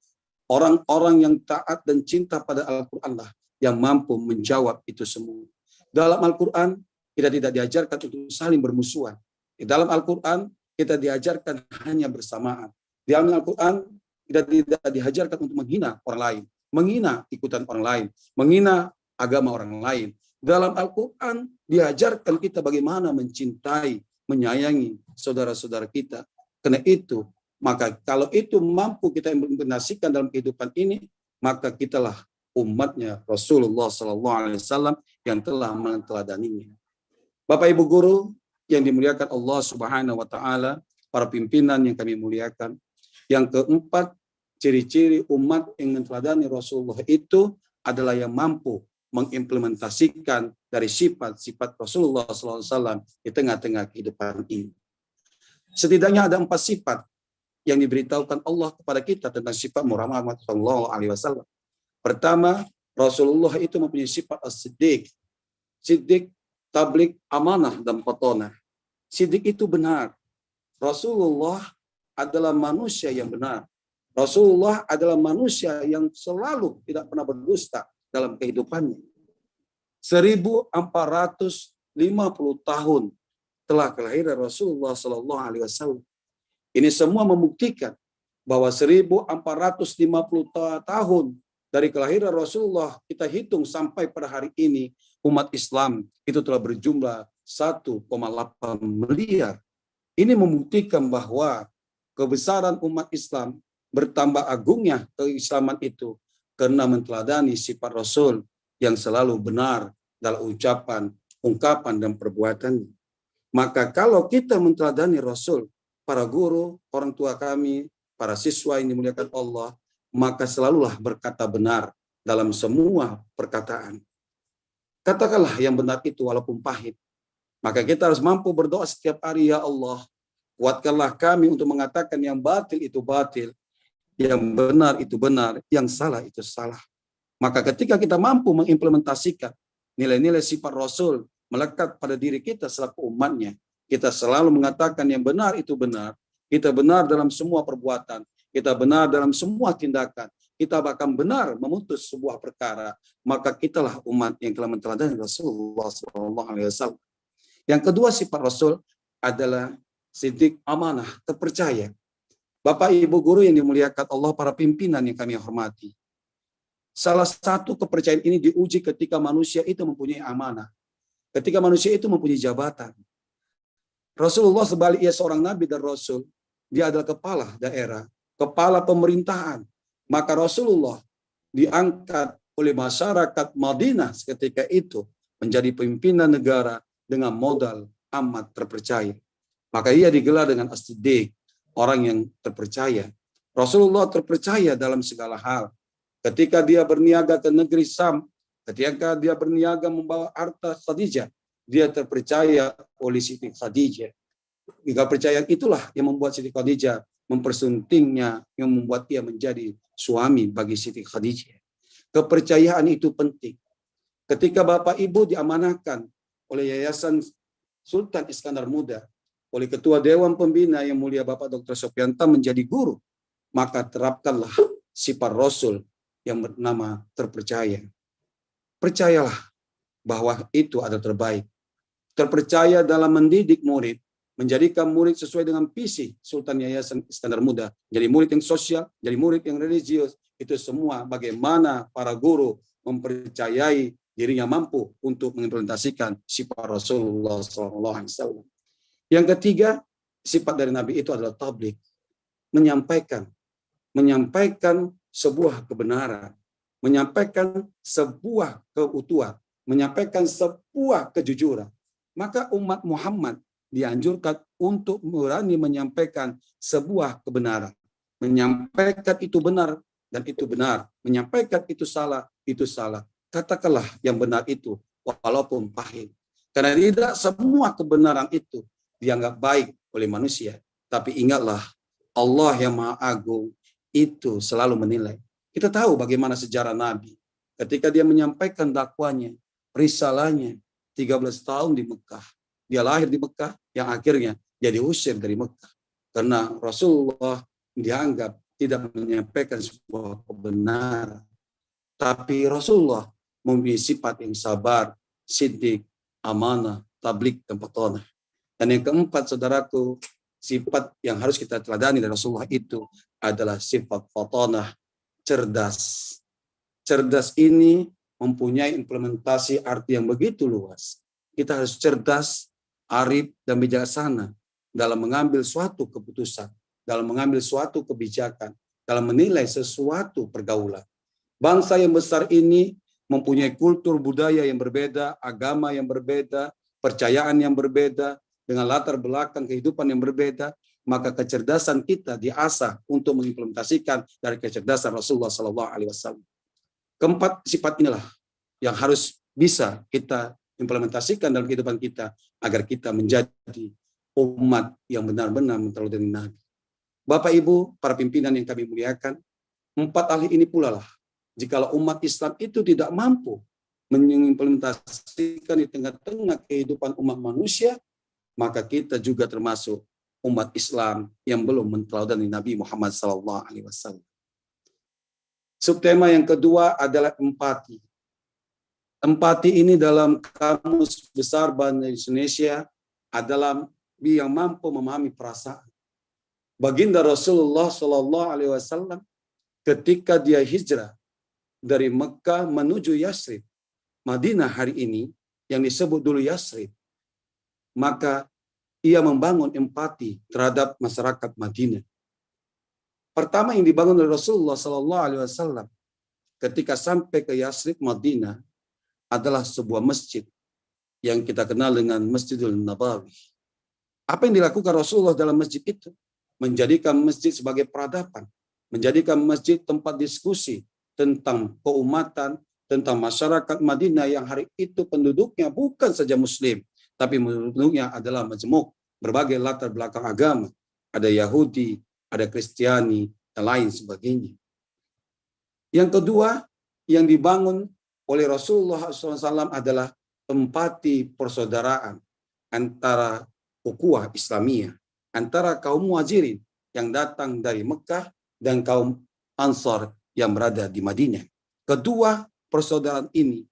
orang-orang yang taat dan cinta pada Al-Quran lah, yang mampu menjawab itu semua. Dalam Al-Quran, kita tidak diajarkan untuk saling bermusuhan. Di dalam Al-Quran, kita diajarkan hanya bersamaan. Di dalam Al-Quran, kita tidak diajarkan untuk menghina orang lain, menghina ikutan orang lain, menghina agama orang lain. Dalam Al-Quran, diajarkan kita bagaimana mencintai, menyayangi saudara-saudara kita. Karena itu, maka kalau itu mampu kita implementasikan dalam kehidupan ini, maka kitalah umatnya Rasulullah SAW yang telah menteladaninya. Bapak Ibu guru yang dimuliakan Allah Subhanahu wa taala, para pimpinan yang kami muliakan. Yang keempat, ciri-ciri umat yang menteladani Rasulullah itu adalah yang mampu mengimplementasikan dari sifat-sifat Rasulullah SAW di tengah-tengah kehidupan ini. Setidaknya ada 4 sifat yang diberitahukan Allah kepada kita tentang sifat Muhammad SAW. Pertama, Rasulullah itu mempunyai sifat as-siddiq. Siddiq, tabligh, amanah, dan patonah. Siddiq itu benar. Rasulullah adalah manusia yang benar. Rasulullah adalah manusia yang selalu tidak pernah berdusta dalam kehidupannya. 1450 tahun telah kelahiran Rasulullah SAW. Ini semua membuktikan bahwa 1450 tahun dari kelahiran Rasulullah, kita hitung sampai pada hari ini, umat Islam itu telah berjumlah 1,8 miliar. Ini membuktikan bahwa kebesaran umat Islam, bertambah agungnya keislaman itu karena menteladani sifat Rasul yang selalu benar dalam ucapan, ungkapan, dan perbuatan. Maka kalau kita menteladani Rasul, para guru, orang tua kami, para siswa yang dimuliakan Allah, maka selalulah berkata benar dalam semua perkataan. Katakanlah yang benar itu walaupun pahit. Maka kita harus mampu berdoa setiap hari, ya Allah, kuatkanlah kami untuk mengatakan yang batil itu batil, yang benar itu benar, yang salah itu salah. Maka ketika kita mampu mengimplementasikan nilai-nilai sifat Rasul melekat pada diri kita selaku umatnya. Kita selalu mengatakan yang benar itu benar. Kita benar dalam semua perbuatan. Kita benar dalam semua tindakan. Kita bahkan benar memutus sebuah perkara. Maka kitalah umat yang telah meneladani Rasulullah SAW. Yang kedua sifat Rasul adalah siddiq, amanah, terpercaya. Bapak Ibu guru yang dimuliakan Allah, para pimpinan yang kami hormati. Salah satu kepercayaan ini diuji ketika manusia itu mempunyai amanah. Ketika manusia itu mempunyai jabatan. Rasulullah sebalik ia seorang nabi dan rasul, dia adalah kepala daerah, kepala pemerintahan. Maka Rasulullah diangkat oleh masyarakat Madinah ketika itu menjadi pimpinan negara dengan modal amat terpercaya. Maka ia digelar dengan as-siddiq, orang yang terpercaya. Rasulullah terpercaya dalam segala hal. Ketika dia berniaga ke negeri Sam, ketika dia berniaga membawa harta Khadijah, dia terpercaya oleh Siti Khadijah. Kepercayaan itulah yang membuat Siti Khadijah mempersuntingnya, yang membuat dia menjadi suami bagi Siti Khadijah. Kepercayaan itu penting. Ketika Bapak Ibu diamanahkan oleh Yayasan Sultan Iskandar Muda, oleh Ketua Dewan Pembina yang mulia Bapak Dr. Sopianta menjadi guru, maka terapkanlah sifat Rasul yang bernama terpercaya. Percayalah bahwa itu adalah terbaik. Terpercaya dalam mendidik murid, menjadikan murid sesuai dengan visi Sultan Yayasan Iskandar Muda, jadi murid yang sosial, jadi murid yang religius, itu semua bagaimana para guru mempercayai dirinya mampu untuk mengimplementasikan sifat Rasulullah SAW. Yang ketiga, sifat dari Nabi itu adalah tabligh, menyampaikan sebuah kebenaran, menyampaikan sebuah keutuhan, menyampaikan sebuah kejujuran. Maka umat Muhammad dianjurkan untuk berani menyampaikan sebuah kebenaran. Menyampaikan itu benar dan itu benar. Menyampaikan itu salah, itu salah. Katakanlah yang benar itu walaupun pahit. Karena tidak semua kebenaran itu dianggap baik oleh manusia. Tapi ingatlah, Allah yang Maha Agung itu selalu menilai. Kita tahu bagaimana sejarah Nabi. Ketika dia menyampaikan dakwanya, risalahnya, 13 tahun di Mekah. Dia lahir di Mekah, yang akhirnya dia diusir dari Mekah. Karena Rasulullah dianggap tidak menyampaikan sebuah kebenaran. Tapi Rasulullah memiliki sifat yang sabar, siddiq, amanah, tabligh, dan fatonah. Dan yang keempat, saudaraku, sifat yang harus kita teladani dari Rasulullah itu adalah sifat fatonah, cerdas. Cerdas ini mempunyai implementasi arti yang begitu luas. Kita harus cerdas, arif, dan bijaksana dalam mengambil suatu keputusan, dalam mengambil suatu kebijakan, dalam menilai sesuatu pergaulan. Bangsa yang besar ini mempunyai kultur budaya yang berbeda, agama yang berbeda, percayaan yang berbeda, dengan latar belakang kehidupan yang berbeda, maka kecerdasan kita diasah untuk mengimplementasikan dari kecerdasan Rasulullah SAW. Keempat sifat inilah yang harus bisa kita implementasikan dalam kehidupan kita agar kita menjadi umat yang benar-benar meneladani Nabi. Bapak Ibu, para pimpinan yang kami muliakan, 4 hal ini pula lah, jikalau umat Islam itu tidak mampu mengimplementasikan di tengah-tengah kehidupan umat manusia, maka kita juga termasuk umat Islam yang belum meneladani Nabi Muhammad SAW. Subtema yang kedua adalah empati. Empati ini dalam Kamus Besar Bahasa Indonesia adalah yang mampu memahami perasaan. Baginda Rasulullah SAW ketika dia hijrah dari Mekah menuju Yasrib, Madinah hari ini yang disebut dulu Yasrib, maka ia membangun empati terhadap masyarakat Madinah. Pertama yang dibangun oleh Rasulullah SAW ketika sampai ke Yasrib Madinah adalah sebuah masjid yang kita kenal dengan Masjidul Nabawi. Apa yang dilakukan Rasulullah dalam masjid itu? Menjadikan masjid sebagai peradaban, menjadikan masjid tempat diskusi tentang keumatan, tentang masyarakat Madinah yang hari itu penduduknya bukan saja Muslim, tapi penduduknya adalah majmuk, berbagai latar belakang agama. Ada Yahudi, ada Kristiani, dan lain sebagainya. Yang kedua, yang dibangun oleh Rasulullah SAW adalah empati persaudaraan antara ukhuwah Islamiyah, antara kaum Muhajirin yang datang dari Mekah dan kaum Ansar yang berada di Madinah. Kedua persaudaraan ini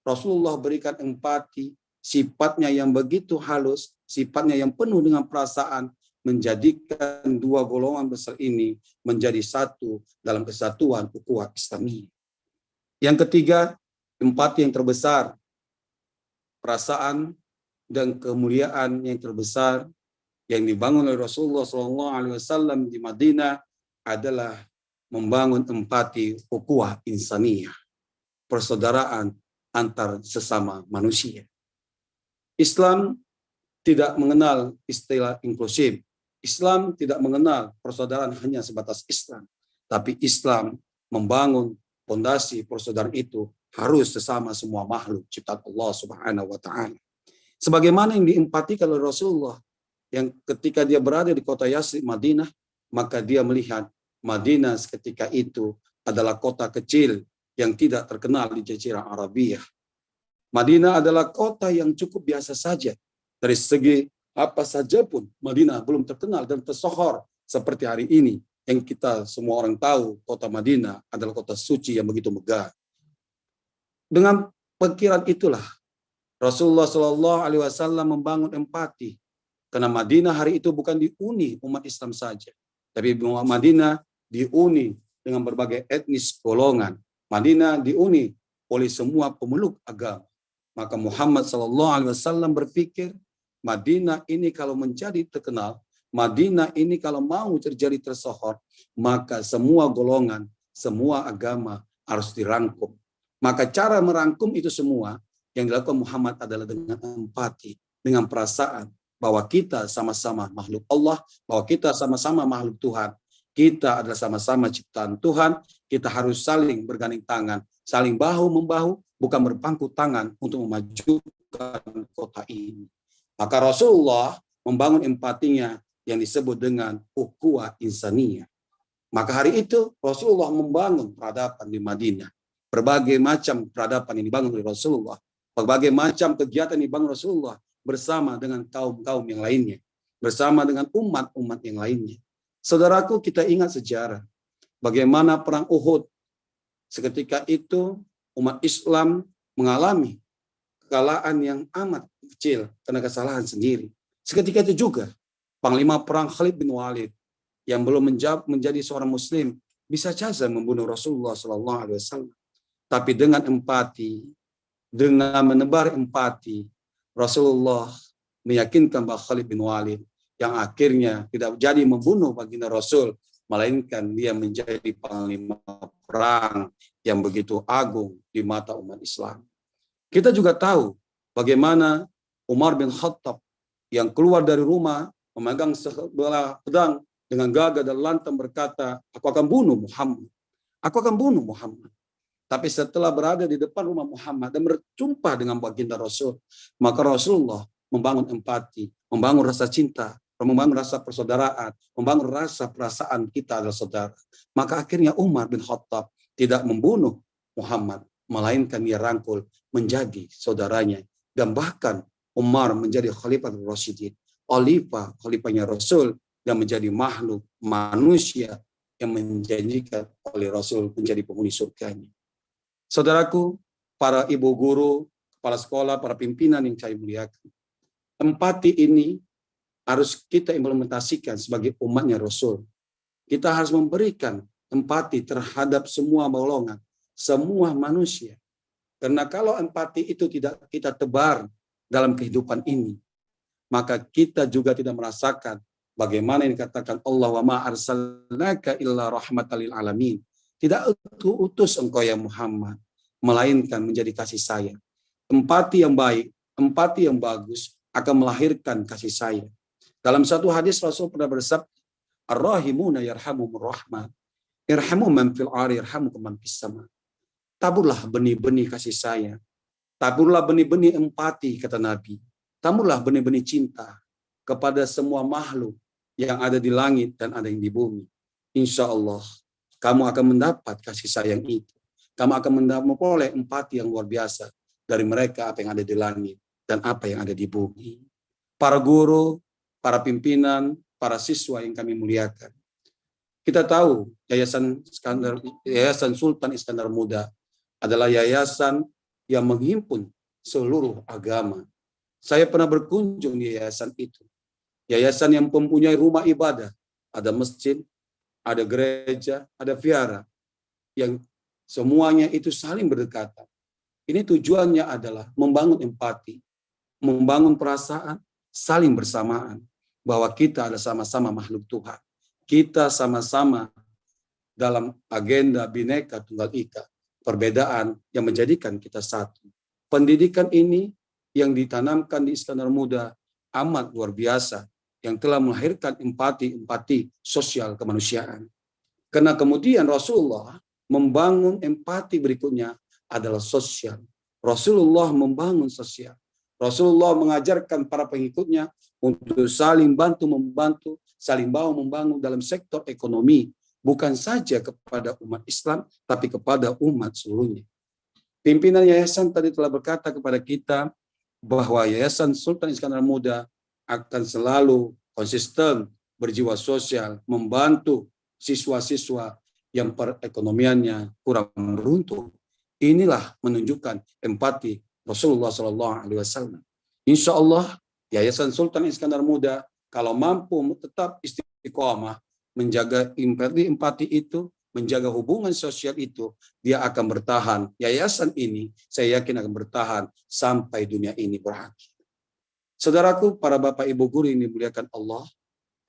Rasulullah berikan empati, sifatnya yang begitu halus, sifatnya yang penuh dengan perasaan, menjadikan dua golongan besar ini menjadi satu dalam kesatuan ukhuwah Islamiyah. Yang ketiga, empati yang terbesar, perasaan dan kemuliaan yang terbesar yang dibangun oleh Rasulullah SAW di Madinah adalah membangun empati ukhuwah insaniyah, persaudaraan antar sesama manusia. Islam tidak mengenal istilah inklusif. Islam tidak mengenal persaudaraan hanya sebatas Islam. Tapi Islam membangun fondasi persaudaraan itu harus sesama semua makhluk ciptaan Allah Subhanahu wa taala. Sebagaimana yang diempatikan oleh Rasulullah yang ketika dia berada di kota Yasrib Madinah, maka dia melihat Madinah ketika itu adalah kota kecil yang tidak terkenal di Jazirah Arabia. Madinah adalah kota yang cukup biasa saja. Dari segi apa saja pun, Madinah belum terkenal dan tersohor seperti hari ini. Yang kita semua orang tahu, kota Madinah adalah kota suci yang begitu megah. Dengan pikiran itulah, Rasulullah SAW membangun empati. Karena Madinah hari itu bukan dihuni umat Islam saja. Tapi Madinah dihuni dengan berbagai etnis golongan. Madinah dihuni oleh semua pemeluk agama. Maka Muhammad SAW berpikir, Madinah ini kalau menjadi terkenal, Madinah ini kalau mau terjadi tersohor, maka semua golongan, semua agama harus dirangkum. Maka cara merangkum itu semua yang dilakukan Muhammad adalah dengan empati, dengan perasaan bahwa kita sama-sama makhluk Allah, bahwa kita sama-sama makhluk Tuhan. Kita adalah sama-sama ciptaan Tuhan, kita harus saling bergandeng tangan, saling bahu-membahu, bukan berpangku tangan untuk memajukan kota ini. Maka Rasulullah membangun empatinya yang disebut dengan ukhuwah insaniyah. Maka hari itu Rasulullah membangun peradaban di Madinah. Berbagai macam peradaban yang dibangun oleh Rasulullah. Berbagai macam kegiatan yang dibangun Rasulullah bersama dengan kaum-kaum yang lainnya. Bersama dengan umat-umat yang lainnya. Saudaraku, kita ingat sejarah. Bagaimana perang Uhud. Seketika itu umat Islam mengalami kekalahan yang amat kecil karena kesalahan sendiri. Seketika itu juga Panglima Perang Khalid bin Walid yang belum menjadi seorang Muslim bisa saja membunuh Rasulullah SAW. Tapi dengan empati, dengan menebar empati, Rasulullah meyakinkan bahwa Khalid bin Walid yang akhirnya tidak jadi membunuh baginda Rasul, melainkan dia menjadi panglima perang yang begitu agung di mata umat Islam. Kita juga tahu bagaimana Umar bin Khattab yang keluar dari rumah memegang sebelah pedang dengan gagah dan lantang berkata, aku akan bunuh Muhammad. Aku akan bunuh Muhammad. Tapi setelah berada di depan rumah Muhammad dan berjumpa dengan baginda Rasul, maka Rasulullah membangun empati, membangun rasa cinta, membangun rasa persaudaraan, membangun rasa perasaan kita adalah saudara. Maka akhirnya Umar bin Khattab tidak membunuh Muhammad, melainkan dia rangkul menjadi saudaranya. Dan bahkan Umar menjadi Khalifah Rasyidin, khalifahnya Rasul, dan menjadi makhluk manusia yang menjanjikan oleh Rasul menjadi penghuni surganya. Saudaraku, para ibu guru, kepala sekolah, para pimpinan yang saya muliakan, empati ini harus kita implementasikan sebagai umatnya Rasul. Kita harus memberikan empati terhadap semua golongan, semua manusia. Karena kalau empati itu tidak kita tebar dalam kehidupan ini, maka kita juga tidak merasakan bagaimana yang dikatakan Allah, wa ma arsalnaka illa rahmatan lil alamin. Tidak utus engkau ya Muhammad, melainkan menjadi kasih sayang. Empati yang baik, empati yang bagus akan melahirkan kasih sayang. Dalam satu hadis Rasul pernah bersabda, ar-rahimuna yarhamumur rahman, irhamu man fil ardi yarhamukum man fis sama. Taburlah benih-benih kasih sayang. Taburlah benih-benih empati, kata Nabi. Taburlah benih-benih cinta kepada semua makhluk yang ada di langit dan ada yang di bumi. Insya Allah, kamu akan mendapat kasih sayang itu. Kamu akan memperoleh empati yang luar biasa. dari mereka apa yang ada di langit dan apa yang ada di bumi. Para guru, para pimpinan, para siswa yang kami muliakan. Kita tahu Yayasan Sultan Iskandar Muda adalah yayasan yang menghimpun seluruh agama. Saya pernah berkunjung di yayasan itu. Yayasan yang mempunyai rumah ibadah, ada masjid, ada gereja, ada vihara, yang semuanya itu saling berdekatan. Ini tujuannya adalah membangun empati, membangun perasaan, saling bersamaan, bahwa kita adalah sama-sama makhluk Tuhan. Kita sama-sama dalam agenda Bhinneka Tunggal Ika, perbedaan yang menjadikan kita satu. Pendidikan ini yang ditanamkan di Iskandar Muda amat luar biasa, yang telah melahirkan empati sosial kemanusiaan. Karena kemudian Rasulullah membangun empati berikutnya adalah sosial. Rasulullah membangun sosial. Rasulullah mengajarkan para pengikutnya untuk saling bantu-membantu, saling bahu-membangun dalam sektor ekonomi, bukan saja kepada umat Islam, tapi kepada umat seluruhnya. Pimpinan yayasan tadi telah berkata kepada kita bahwa Yayasan Sultan Iskandar Muda akan selalu konsisten berjiwa sosial, membantu siswa-siswa yang perekonomiannya kurang beruntung. Inilah menunjukkan empati Rasulullah SAW. Insya Allah, Yayasan Sultan Iskandar Muda kalau mampu tetap istiqomah, menjaga empati itu, menjaga hubungan sosial itu, dia akan bertahan. Yayasan ini saya yakin akan bertahan sampai dunia ini berakhir. Saudaraku, para bapak ibu guru yang dimuliakan Allah,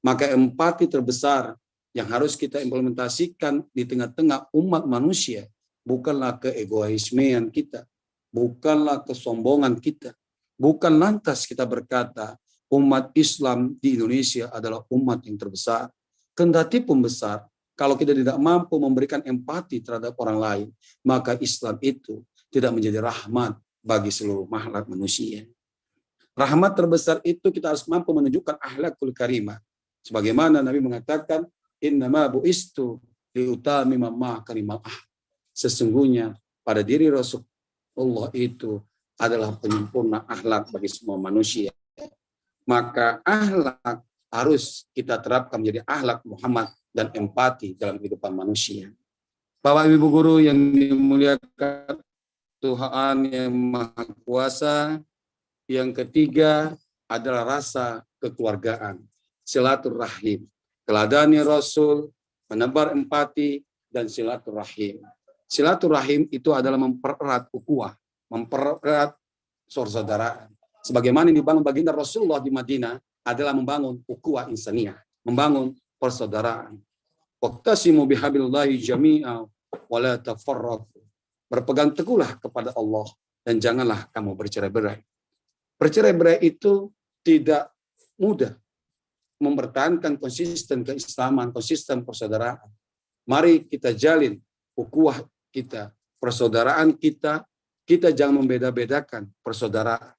maka empati terbesar yang harus kita implementasikan di tengah-tengah umat manusia bukanlah keegoismean kita, bukanlah kesombongan kita, bukan lantas kita berkata umat Islam di Indonesia adalah umat yang terbesar. Kendati pun besar, kalau kita tidak mampu memberikan empati terhadap orang lain, maka Islam itu tidak menjadi rahmat bagi seluruh makhluk manusia. Rahmat terbesar itu kita harus mampu menunjukkan akhlakul karimah. Sebagaimana Nabi mengatakan, innama bu'istu liutamima ma karimal ah. Sesungguhnya pada diri Rasulullah itu adalah penyempurna akhlak bagi semua manusia. Maka akhlak harus kita terapkan menjadi akhlak Muhammad dan empati dalam kehidupan manusia. Bapak Ibu guru yang dimuliakan Tuhan yang Maha Kuasa, yang ketiga adalah rasa kekeluargaan, silaturahim. Teladani Rasul, menebar empati dan silaturahim. Silaturahim itu adalah mempererat ukhuwah, mempererat persaudaraan. Sebagaimana yang dibangun baginda Rasulullah di Madinah adalah membangun ukhuwah insaniyah, membangun persaudaraan. Waqtasimu bihablillahi jami'a wa la tafarraqu. Berpegang teguhlah kepada Allah dan janganlah kamu bercerai-berai. Bercerai-berai itu tidak mudah. Mempertahankan konsisten keislaman, konsisten persaudaraan. Mari kita jalin ukhuwah kita, persaudaraan kita. Kita jangan membeda-bedakan persaudaraan.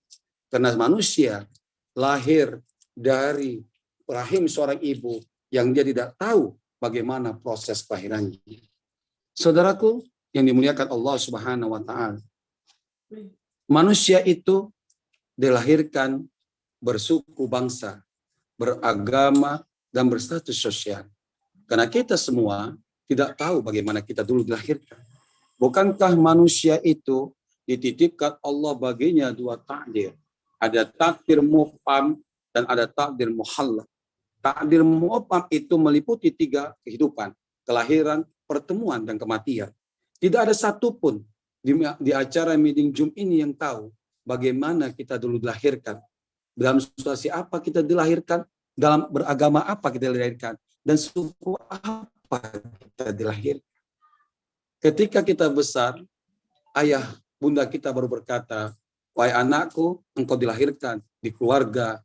Karena manusia lahir dari rahim seorang ibu yang dia tidak tahu bagaimana proses kelahirannya. Saudaraku yang dimuliakan Allah Subhanahu wa taala. Manusia itu dilahirkan bersuku bangsa, beragama dan berstatus sosial. Karena kita semua tidak tahu bagaimana kita dulu dilahirkan. Bukankah manusia itu dititipkan Allah baginya dua takdir? Ada takdir mubham dan ada takdir muhallaq. Takdir mubham itu meliputi tiga kehidupan, kelahiran, pertemuan, dan kematian. Tidak ada satupun di acara meeting Zoom ini yang tahu bagaimana kita dulu dilahirkan, dalam situasi apa kita dilahirkan, dalam beragama apa kita dilahirkan, dan suku apa kita dilahirkan. Ketika kita besar, ayah bunda kita baru berkata, wahai anakku, engkau dilahirkan di keluarga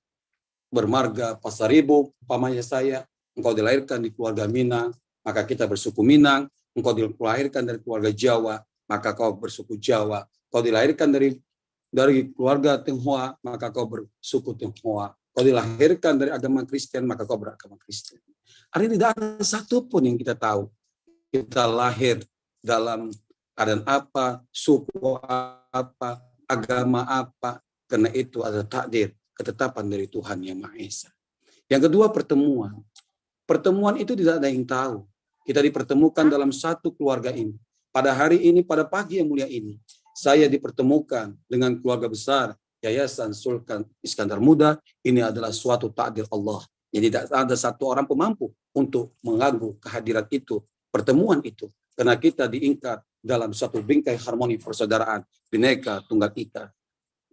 bermarga Pasaribu, umpamanya saya, engkau dilahirkan di keluarga Minang, maka kita bersuku Minang. Engkau dilahirkan dari keluarga Jawa, maka kau bersuku Jawa. Kau dilahirkan dari keluarga Tionghoa, maka kau bersuku Tionghoa. Kau dilahirkan dari agama Kristen, maka kau beragama Kristen. Artinya tidak ada satupun yang kita tahu. Kita lahir dalam keadaan apa, suku apa, agama apa, karena itu adalah takdir, ketetapan dari Tuhan Yang Maha Esa. Yang kedua, pertemuan. Pertemuan itu tidak ada yang tahu. Kita dipertemukan dalam satu keluarga ini. Pada hari ini, pada pagi yang mulia ini, saya dipertemukan dengan keluarga besar Yayasan Sultan Iskandar Muda. Ini adalah suatu takdir Allah. Jadi tidak ada satu orang pemampu untuk mengganggu kehadiran itu, pertemuan itu. Karena kita diikat dalam satu bingkai harmoni persaudaraan, Bhinneka Tunggal Ika.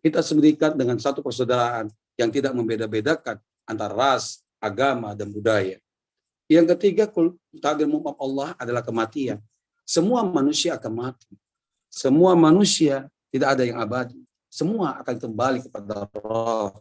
Kita serikat dengan satu persaudaraan yang tidak membeda-bedakan antara ras, agama, dan budaya. Yang ketiga, takdir mutlak Allah adalah kematian. Semua manusia akan mati. Semua manusia tidak ada yang abadi. Semua akan kembali kepada Allah.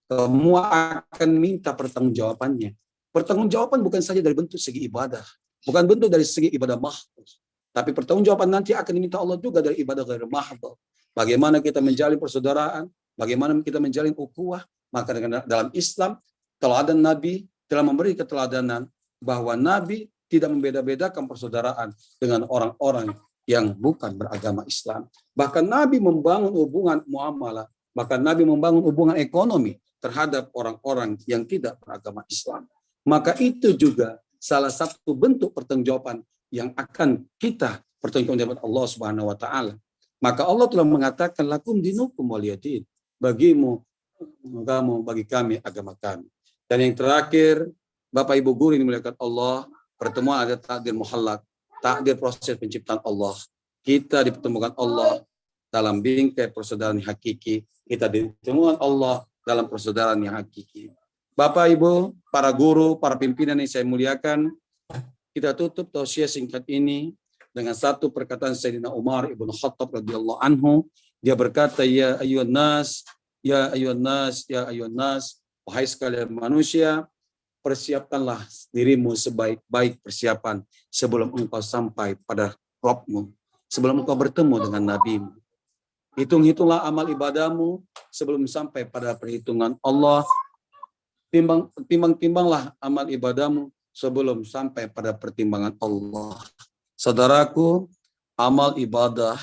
Semua akan minta pertanggungjawabannya. Pertanggungjawaban bukan saja dari bentuk segi ibadah, bukan bentuk dari segi ibadah mahdoh, tapi pertanggungjawaban nanti akan diminta Allah juga dari ibadah ghair mahdoh. Bagaimana kita menjalin persaudaraan, bagaimana kita menjalin ukhuwah. Maka dalam Islam, teladan Nabi telah memberi keteladanan bahwa Nabi tidak membeda-bedakan persaudaraan dengan orang-orang yang bukan beragama Islam. Bahkan Nabi membangun hubungan muamalah, bahkan Nabi membangun hubungan ekonomi terhadap orang-orang yang tidak beragama Islam. Maka itu juga salah satu bentuk pertanggungjawaban yang akan kita pertanggungjawaban Allah Subhanahu wa taala. Maka Allah telah mengatakan lakum dinukum waliyadin. Bagimu, kamu, bagi kami agama kami. Dan yang terakhir, Bapak Ibu guru ini dimuliakan Allah, pertemuan ada takdir muhallak, takdir proses penciptaan Allah. Kita dipertemukan Allah dalam bingkai persaudaraan yang hakiki. Kita ditemukan Allah dalam persaudaraan yang hakiki. Bapak Ibu, para guru, para pimpinan yang saya muliakan, kita tutup tausiah singkat ini dengan satu perkataan Sayyidina Umar ibn Khattab radhiyallahu anhu. Dia berkata, ya ayyuhan nas, ya ayyuhan nas, ya ayyuhan nas, wahai sekalian manusia, persiapkanlah dirimu sebaik-baik persiapan sebelum engkau sampai pada Rabbmu, sebelum engkau bertemu dengan Nabimu. Hitung-hitunglah amal ibadahmu sebelum sampai pada perhitungan Allah. Timbang-timbanglah amal ibadahmu sebelum sampai pada pertimbangan Allah. Saudaraku, amal ibadah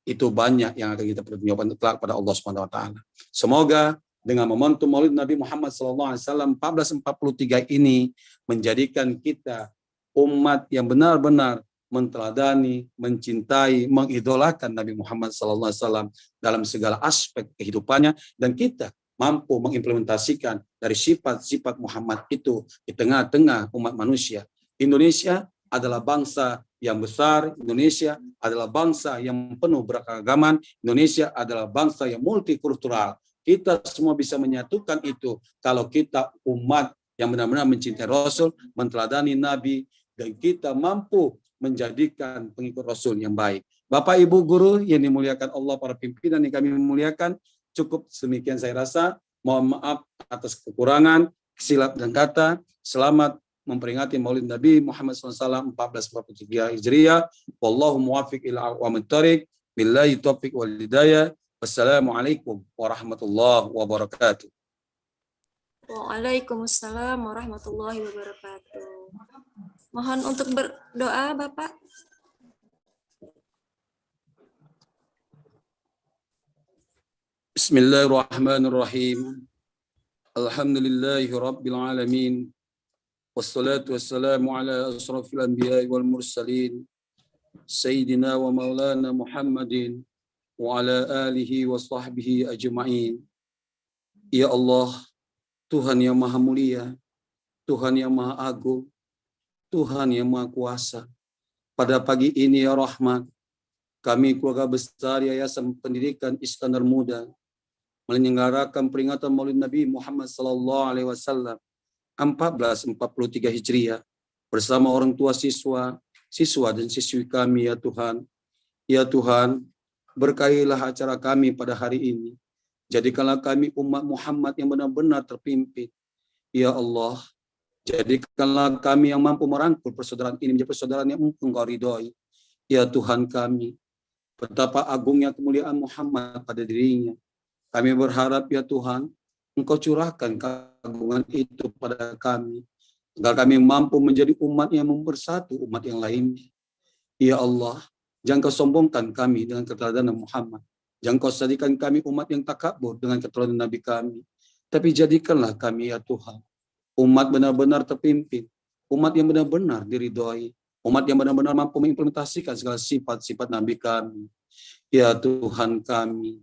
itu banyak yang akan kita pertanggungjawabkan kelak pada Allah Subhanahu wa taala. Semoga dengan momentum Maulid Nabi Muhammad SAW 1443 ini menjadikan kita umat yang benar-benar menteladani, mencintai, mengidolakan Nabi Muhammad SAW dalam segala aspek kehidupannya, dan kita mampu mengimplementasikan dari sifat-sifat Muhammad itu di tengah-tengah umat manusia. Indonesia adalah bangsa yang besar, Indonesia adalah bangsa yang penuh beragamaan, Indonesia adalah bangsa yang multikultural. Kita semua bisa menyatukan itu kalau kita umat yang benar-benar mencintai Rasul, menteladani Nabi, dan kita mampu menjadikan pengikut Rasul yang baik. Bapak Ibu guru yang dimuliakan Allah, para pimpinan yang kami muliakan, cukup demikian saya rasa. Mohon maaf atas kekurangan, silap dan kata. Selamat memperingati Maulid Nabi Muhammad SAW 1443 Hijriah. Wallahu muwaffiq ila aqwamit thoriq. Billahi taufiq wal hidayah. Wassalamualaikum warahmatullahi wabarakatuh. Waalaikumsalam warahmatullahi wabarakatuh. Mohon untuk berdoa, Bapak. Bismillahirrahmanirrahim. Alhamdulillahi rabbil alamin. Wassalatu wassalamu ala asrafil anbiya'i wal mursalin. Sayyidina wa maulana Muhammadin wa ala alihi wa sahbihi ajma'in. Ya Allah, Tuhan yang maha mulia, Tuhan yang maha agung, Tuhan yang maha kuasa. Pada pagi ini ya Rahman, kami keluarga besar Yayasan Pendidikan Iskandar Muda menyelenggarakan peringatan Maulid Nabi Muhammad SAW 1443 Hijriah bersama orang tua siswa dan siswi kami ya Tuhan. Ya Tuhan, berkahilah acara kami pada hari ini. Jadikanlah kami umat Muhammad yang benar-benar terpimpin. Ya Allah, jadikanlah kami yang mampu merangkul persaudaraan ini menjadi persaudaraan yang Engkau ridhoi. Ya Tuhan kami, betapa agungnya kemuliaan Muhammad pada dirinya. Kami berharap ya Tuhan, Engkau curahkan keagungan itu pada kami, agar kami mampu menjadi umat yang mempersatu umat yang lainnya. Ya Allah, jangan Kau sombongkan kami dengan keteladanan Muhammad. Jangan kau jadikan kami umat yang takabur dengan keturunan Nabi kami. Tapi jadikanlah kami ya Tuhan, umat benar-benar terpimpin, umat yang benar-benar diridhoi, umat yang benar-benar mampu mengimplementasikan segala sifat-sifat Nabi kami. Ya Tuhan kami,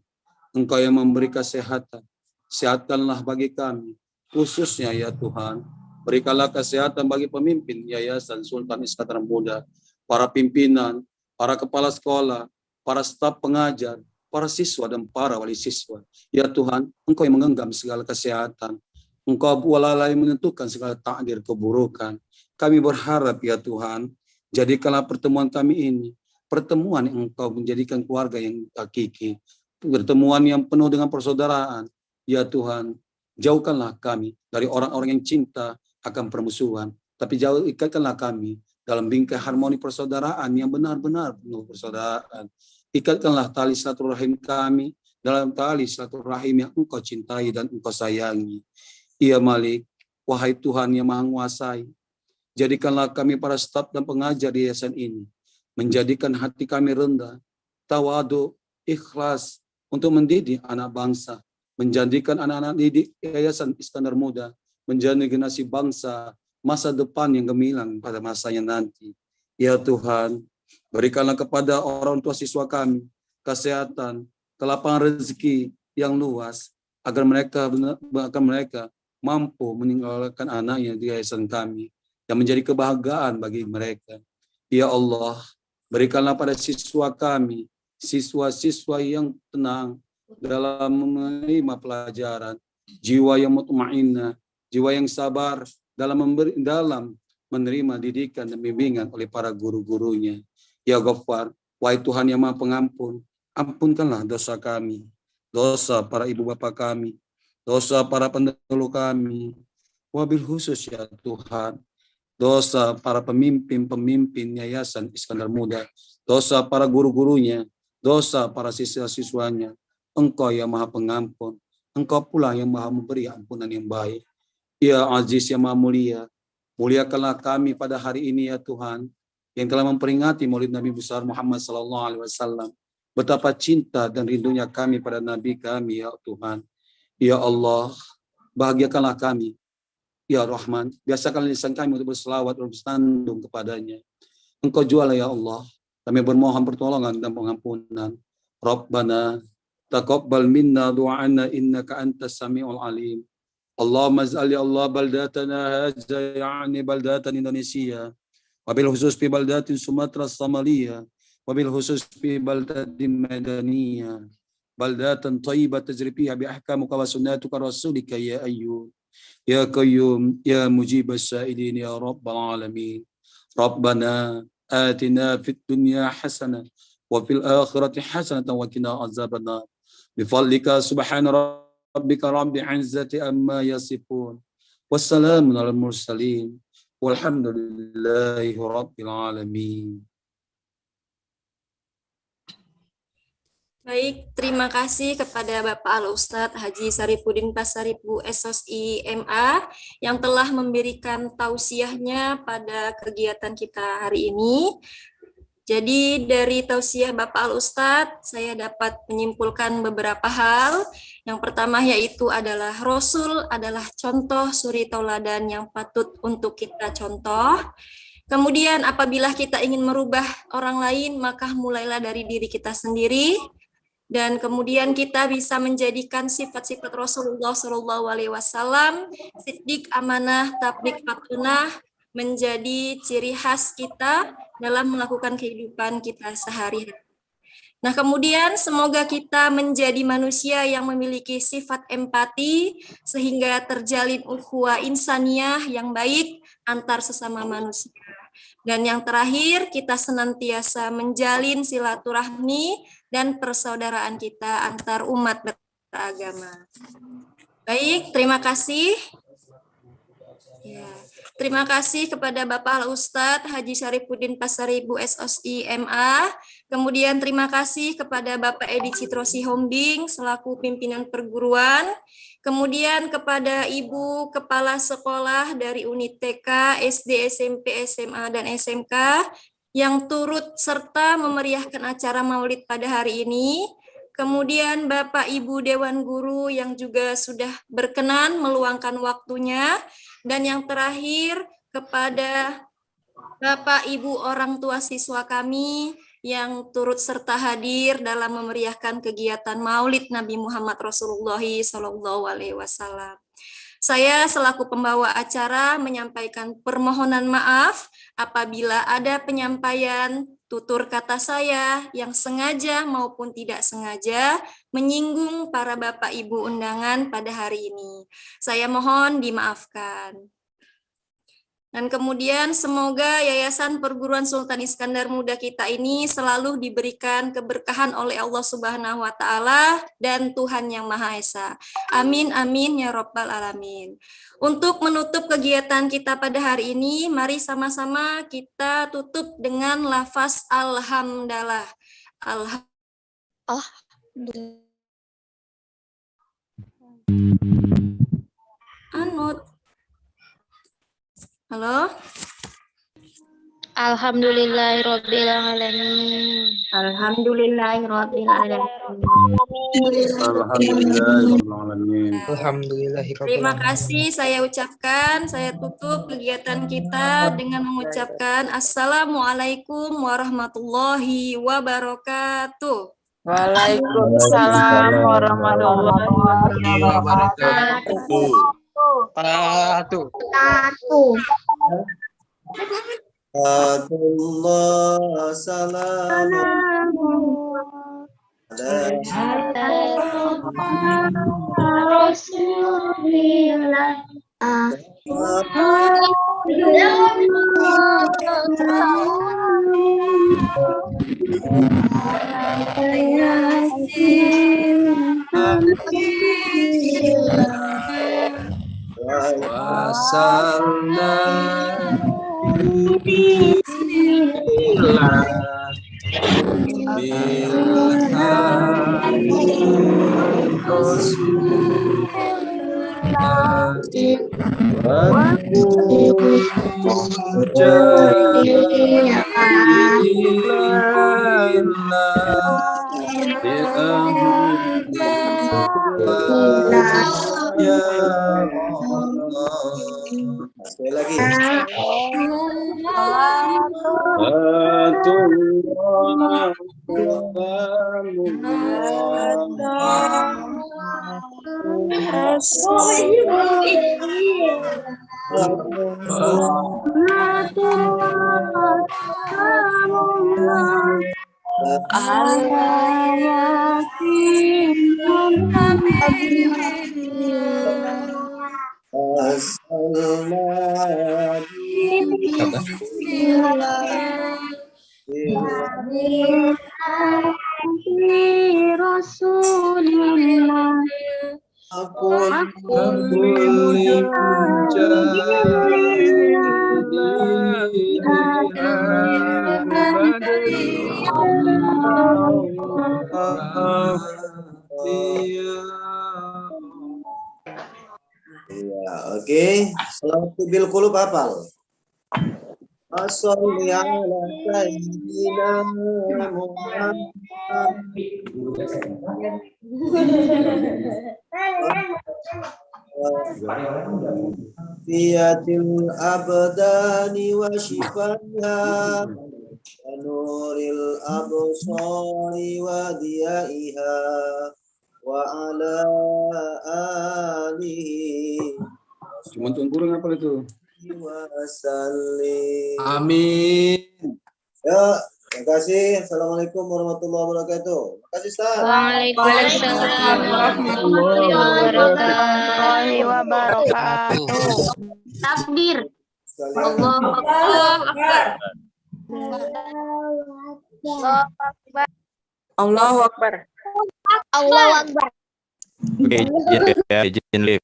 Engkau yang memberi kesehatan, sehatkanlah bagi kami, khususnya ya Tuhan, berikanlah kesehatan bagi pemimpin Yayasan Sultan Iskandar Muda, para pimpinan, para kepala sekolah, para staf pengajar, para siswa dan para wali siswa. Ya Tuhan, Engkau yang menggenggam segala kesehatan, Engkau yang menentukan segala takdir keburukan. Kami berharap ya Tuhan, jadikanlah pertemuan kami ini pertemuan yang Engkau menjadikan keluarga yang hakiki, pertemuan yang penuh dengan persaudaraan. Ya Tuhan, jauhkanlah kami dari orang-orang yang cinta akan permusuhan, tapi ikatkanlah kami dalam bingkai harmoni persaudaraan yang benar-benar penuh persaudaraan. Ikatkanlah tali silaturahim kami dalam tali silaturahim yang Engkau cintai dan Engkau sayangi. Ya Malik, wahai Tuhan yang Maha Menguasai, jadikanlah kami para staf dan pengajar di yayasan ini, menjadikan hati kami rendah, tawadu, ikhlas untuk mendidik anak bangsa, menjadikan anak-anak didik Yayasan Iskandar Muda menjadi generasi bangsa masa depan yang gemilang pada masanya nanti. Ya Tuhan, berikanlah kepada orang tua siswa kami kesehatan, kelapangan rezeki yang luas, agar mereka mampu meninggalkan anaknya di yayasan kami, yang menjadi kebahagiaan bagi mereka. Ya Allah, berikanlah pada siswa kami, siswa-siswa yang tenang dalam menerima pelajaran, jiwa yang mutmainnah, jiwa yang sabar dalam menerima didikan dan bimbingan oleh para guru-gurunya. Ya Ghaffar, wahai Tuhan yang Maha Pengampun, ampunkanlah dosa kami, dosa para ibu bapa kami, dosa para pendahulu kami, wabil khusus ya Tuhan, dosa para pemimpin Yayasan Iskandar Muda, dosa para guru-gurunya, dosa para siswa-siswanya. Engkau yang Maha Pengampun, Engkau pula yang Maha memberi ampunan yang baik. Ya Aziz yang Maha Mulia, muliakanlah kami pada hari ini ya Tuhan, yang telah memperingati Maulid Nabi besar Muhammad SAW. Betapa cinta dan rindunya kami pada Nabi kami ya Tuhan. Ya Allah, bahagiakanlah kami. Ya Rahman, biasakan lisan kami untuk berselawat dan bersandung kepadanya. Engkau jualah ya Allah, kami bermohon pertolongan dan pengampunan. Rabbana, taqabbal minna du'ana innaka antas sami'ul alim. Allahumma ij'al ya Allah baldatana hadza ya'ni baldatan Indonesia. Wabil khusus fi baldatin Sumatera Somalia, wabil khusus fi baldatin Medaniyah, baldatan thayyibah tajri fiha bi ahkamuka wa sunnatuka rasulika ya ayyub, ya qayyum, ya mujibas sa'ilin ya rabbal alamin. Rabbana atina fid dunya hasanah wa fil akhirati hasanah wa qina azabannar. Bi fadlika subhana rabbika rabbil izzati amma yasifun. Wassalamun alal mursalin. Walhamdulillahi rabbil alamin. Baik, terima kasih kepada Bapak Al-Ustadz Haji Syarifuddin Pasaribu SOSI MA yang telah memberikan tausiahnya pada kegiatan kita hari ini. Jadi dari tausiah Bapak Al-Ustadz, saya dapat menyimpulkan beberapa hal. Yang pertama yaitu adalah Rasul adalah contoh suri tauladan yang patut untuk kita contoh. Kemudian apabila kita ingin merubah orang lain, maka mulailah dari diri kita sendiri. Dan kemudian kita bisa menjadikan sifat-sifat Rasulullah SAW, siddiq, amanah, tabligh, fatunah, menjadi ciri khas kita dalam melakukan kehidupan kita sehari-hari. Nah, kemudian semoga kita menjadi manusia yang memiliki sifat empati sehingga terjalin ukhuwah insaniyah yang baik antar sesama manusia. Dan yang terakhir, kita senantiasa menjalin silaturahmi dan persaudaraan kita antar umat beragama. Baik, terima kasih. Ya. Terima kasih kepada Bapak Al-Ustadz Haji Syarifuddin Pasaribu SOSI MA. Kemudian terima kasih kepada Bapak Edi Citro Sihombing selaku pimpinan perguruan. Kemudian kepada Ibu Kepala Sekolah dari unit TK, SD, SMP, SMA, dan SMK yang turut serta memeriahkan acara Maulid pada hari ini. Kemudian Bapak Ibu Dewan Guru yang juga sudah berkenan meluangkan waktunya. Dan yang terakhir kepada Bapak Ibu orang tua siswa kami yang turut serta hadir dalam memeriahkan kegiatan Maulid Nabi Muhammad Rasulullah SAW. Saya selaku pembawa acara menyampaikan permohonan maaf apabila ada penyampaian tutur kata saya yang sengaja maupun tidak sengaja menyinggung para Bapak Ibu undangan pada hari ini. Saya mohon dimaafkan. Dan kemudian semoga Yayasan Perguruan Sultan Iskandar Muda kita ini selalu diberikan keberkahan oleh Allah Subhanahu wa Ta'ala dan Tuhan Yang Maha Esa. Amin, amin, ya Rabbal Alamin. Untuk menutup kegiatan kita pada hari ini, mari sama-sama kita tutup dengan lafaz Alhamdulillah. Anut. Halo. Alhamdulillahirabbil alamin. Alhamdulillahirabbil alamin. Alhamdulillahirabbil Terima kasih saya ucapkan, saya tutup kegiatan kita dengan mengucapkan Assalamualaikum warahmatullahi wabarakatuh. Waalaikumsalam warahmatullahi wabarakatuh. Allah salamu Rasulillah. wasalna sekali lagi. Rasulillah. Iya, oke. Salawatu bil qulub hafal. As-sholli ala sayyidina Muhammad. Fiyatil abdani wa shifaiha wa nuril absari wa diyaiha wa ala alihi. Cuma tuan guru ngapa itu? Wasallim. Amin. Ya, terima kasih. Assalamualaikum warahmatullahi wabarakatuh. Terima kasih, Ustaz. Waalaikumsalam warahmatullahi wabarakatuh. Takbir. Allahu Akbar. Allahu Akbar. Allahu Akbar. Oke, izin live.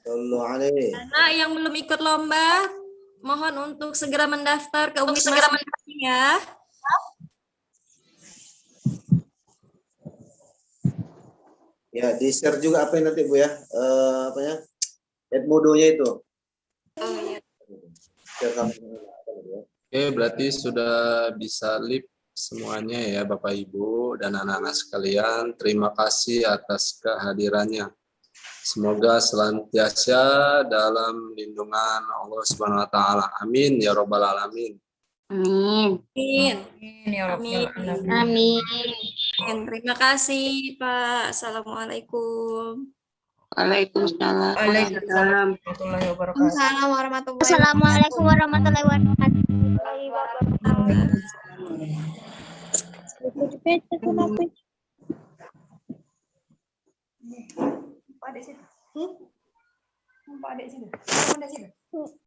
Sallu alaihi. Anak yang belum ikut lomba, mohon untuk segera mendaftar ke unit masing-masing ya. Ya, di-share juga apa yang nanti Bu ya? Apanya? Edmodo-nya itu. Oh, iya. Share sama Oke, berarti sudah bisa live semuanya ya Bapak Ibu dan anak-anak sekalian. Terima kasih atas kehadirannya. Semoga senantiasa dalam lindungan Allah Subhanahu wa taala. Amin ya rabbal alamin. Amin. Amin. Amin. Amin. Terima kasih Pak. Assalamualaikum. Waalaikumsalam. Warahmatullahi wabarakatuh. Assalamualaikum warahmatullahi wabarakatuh.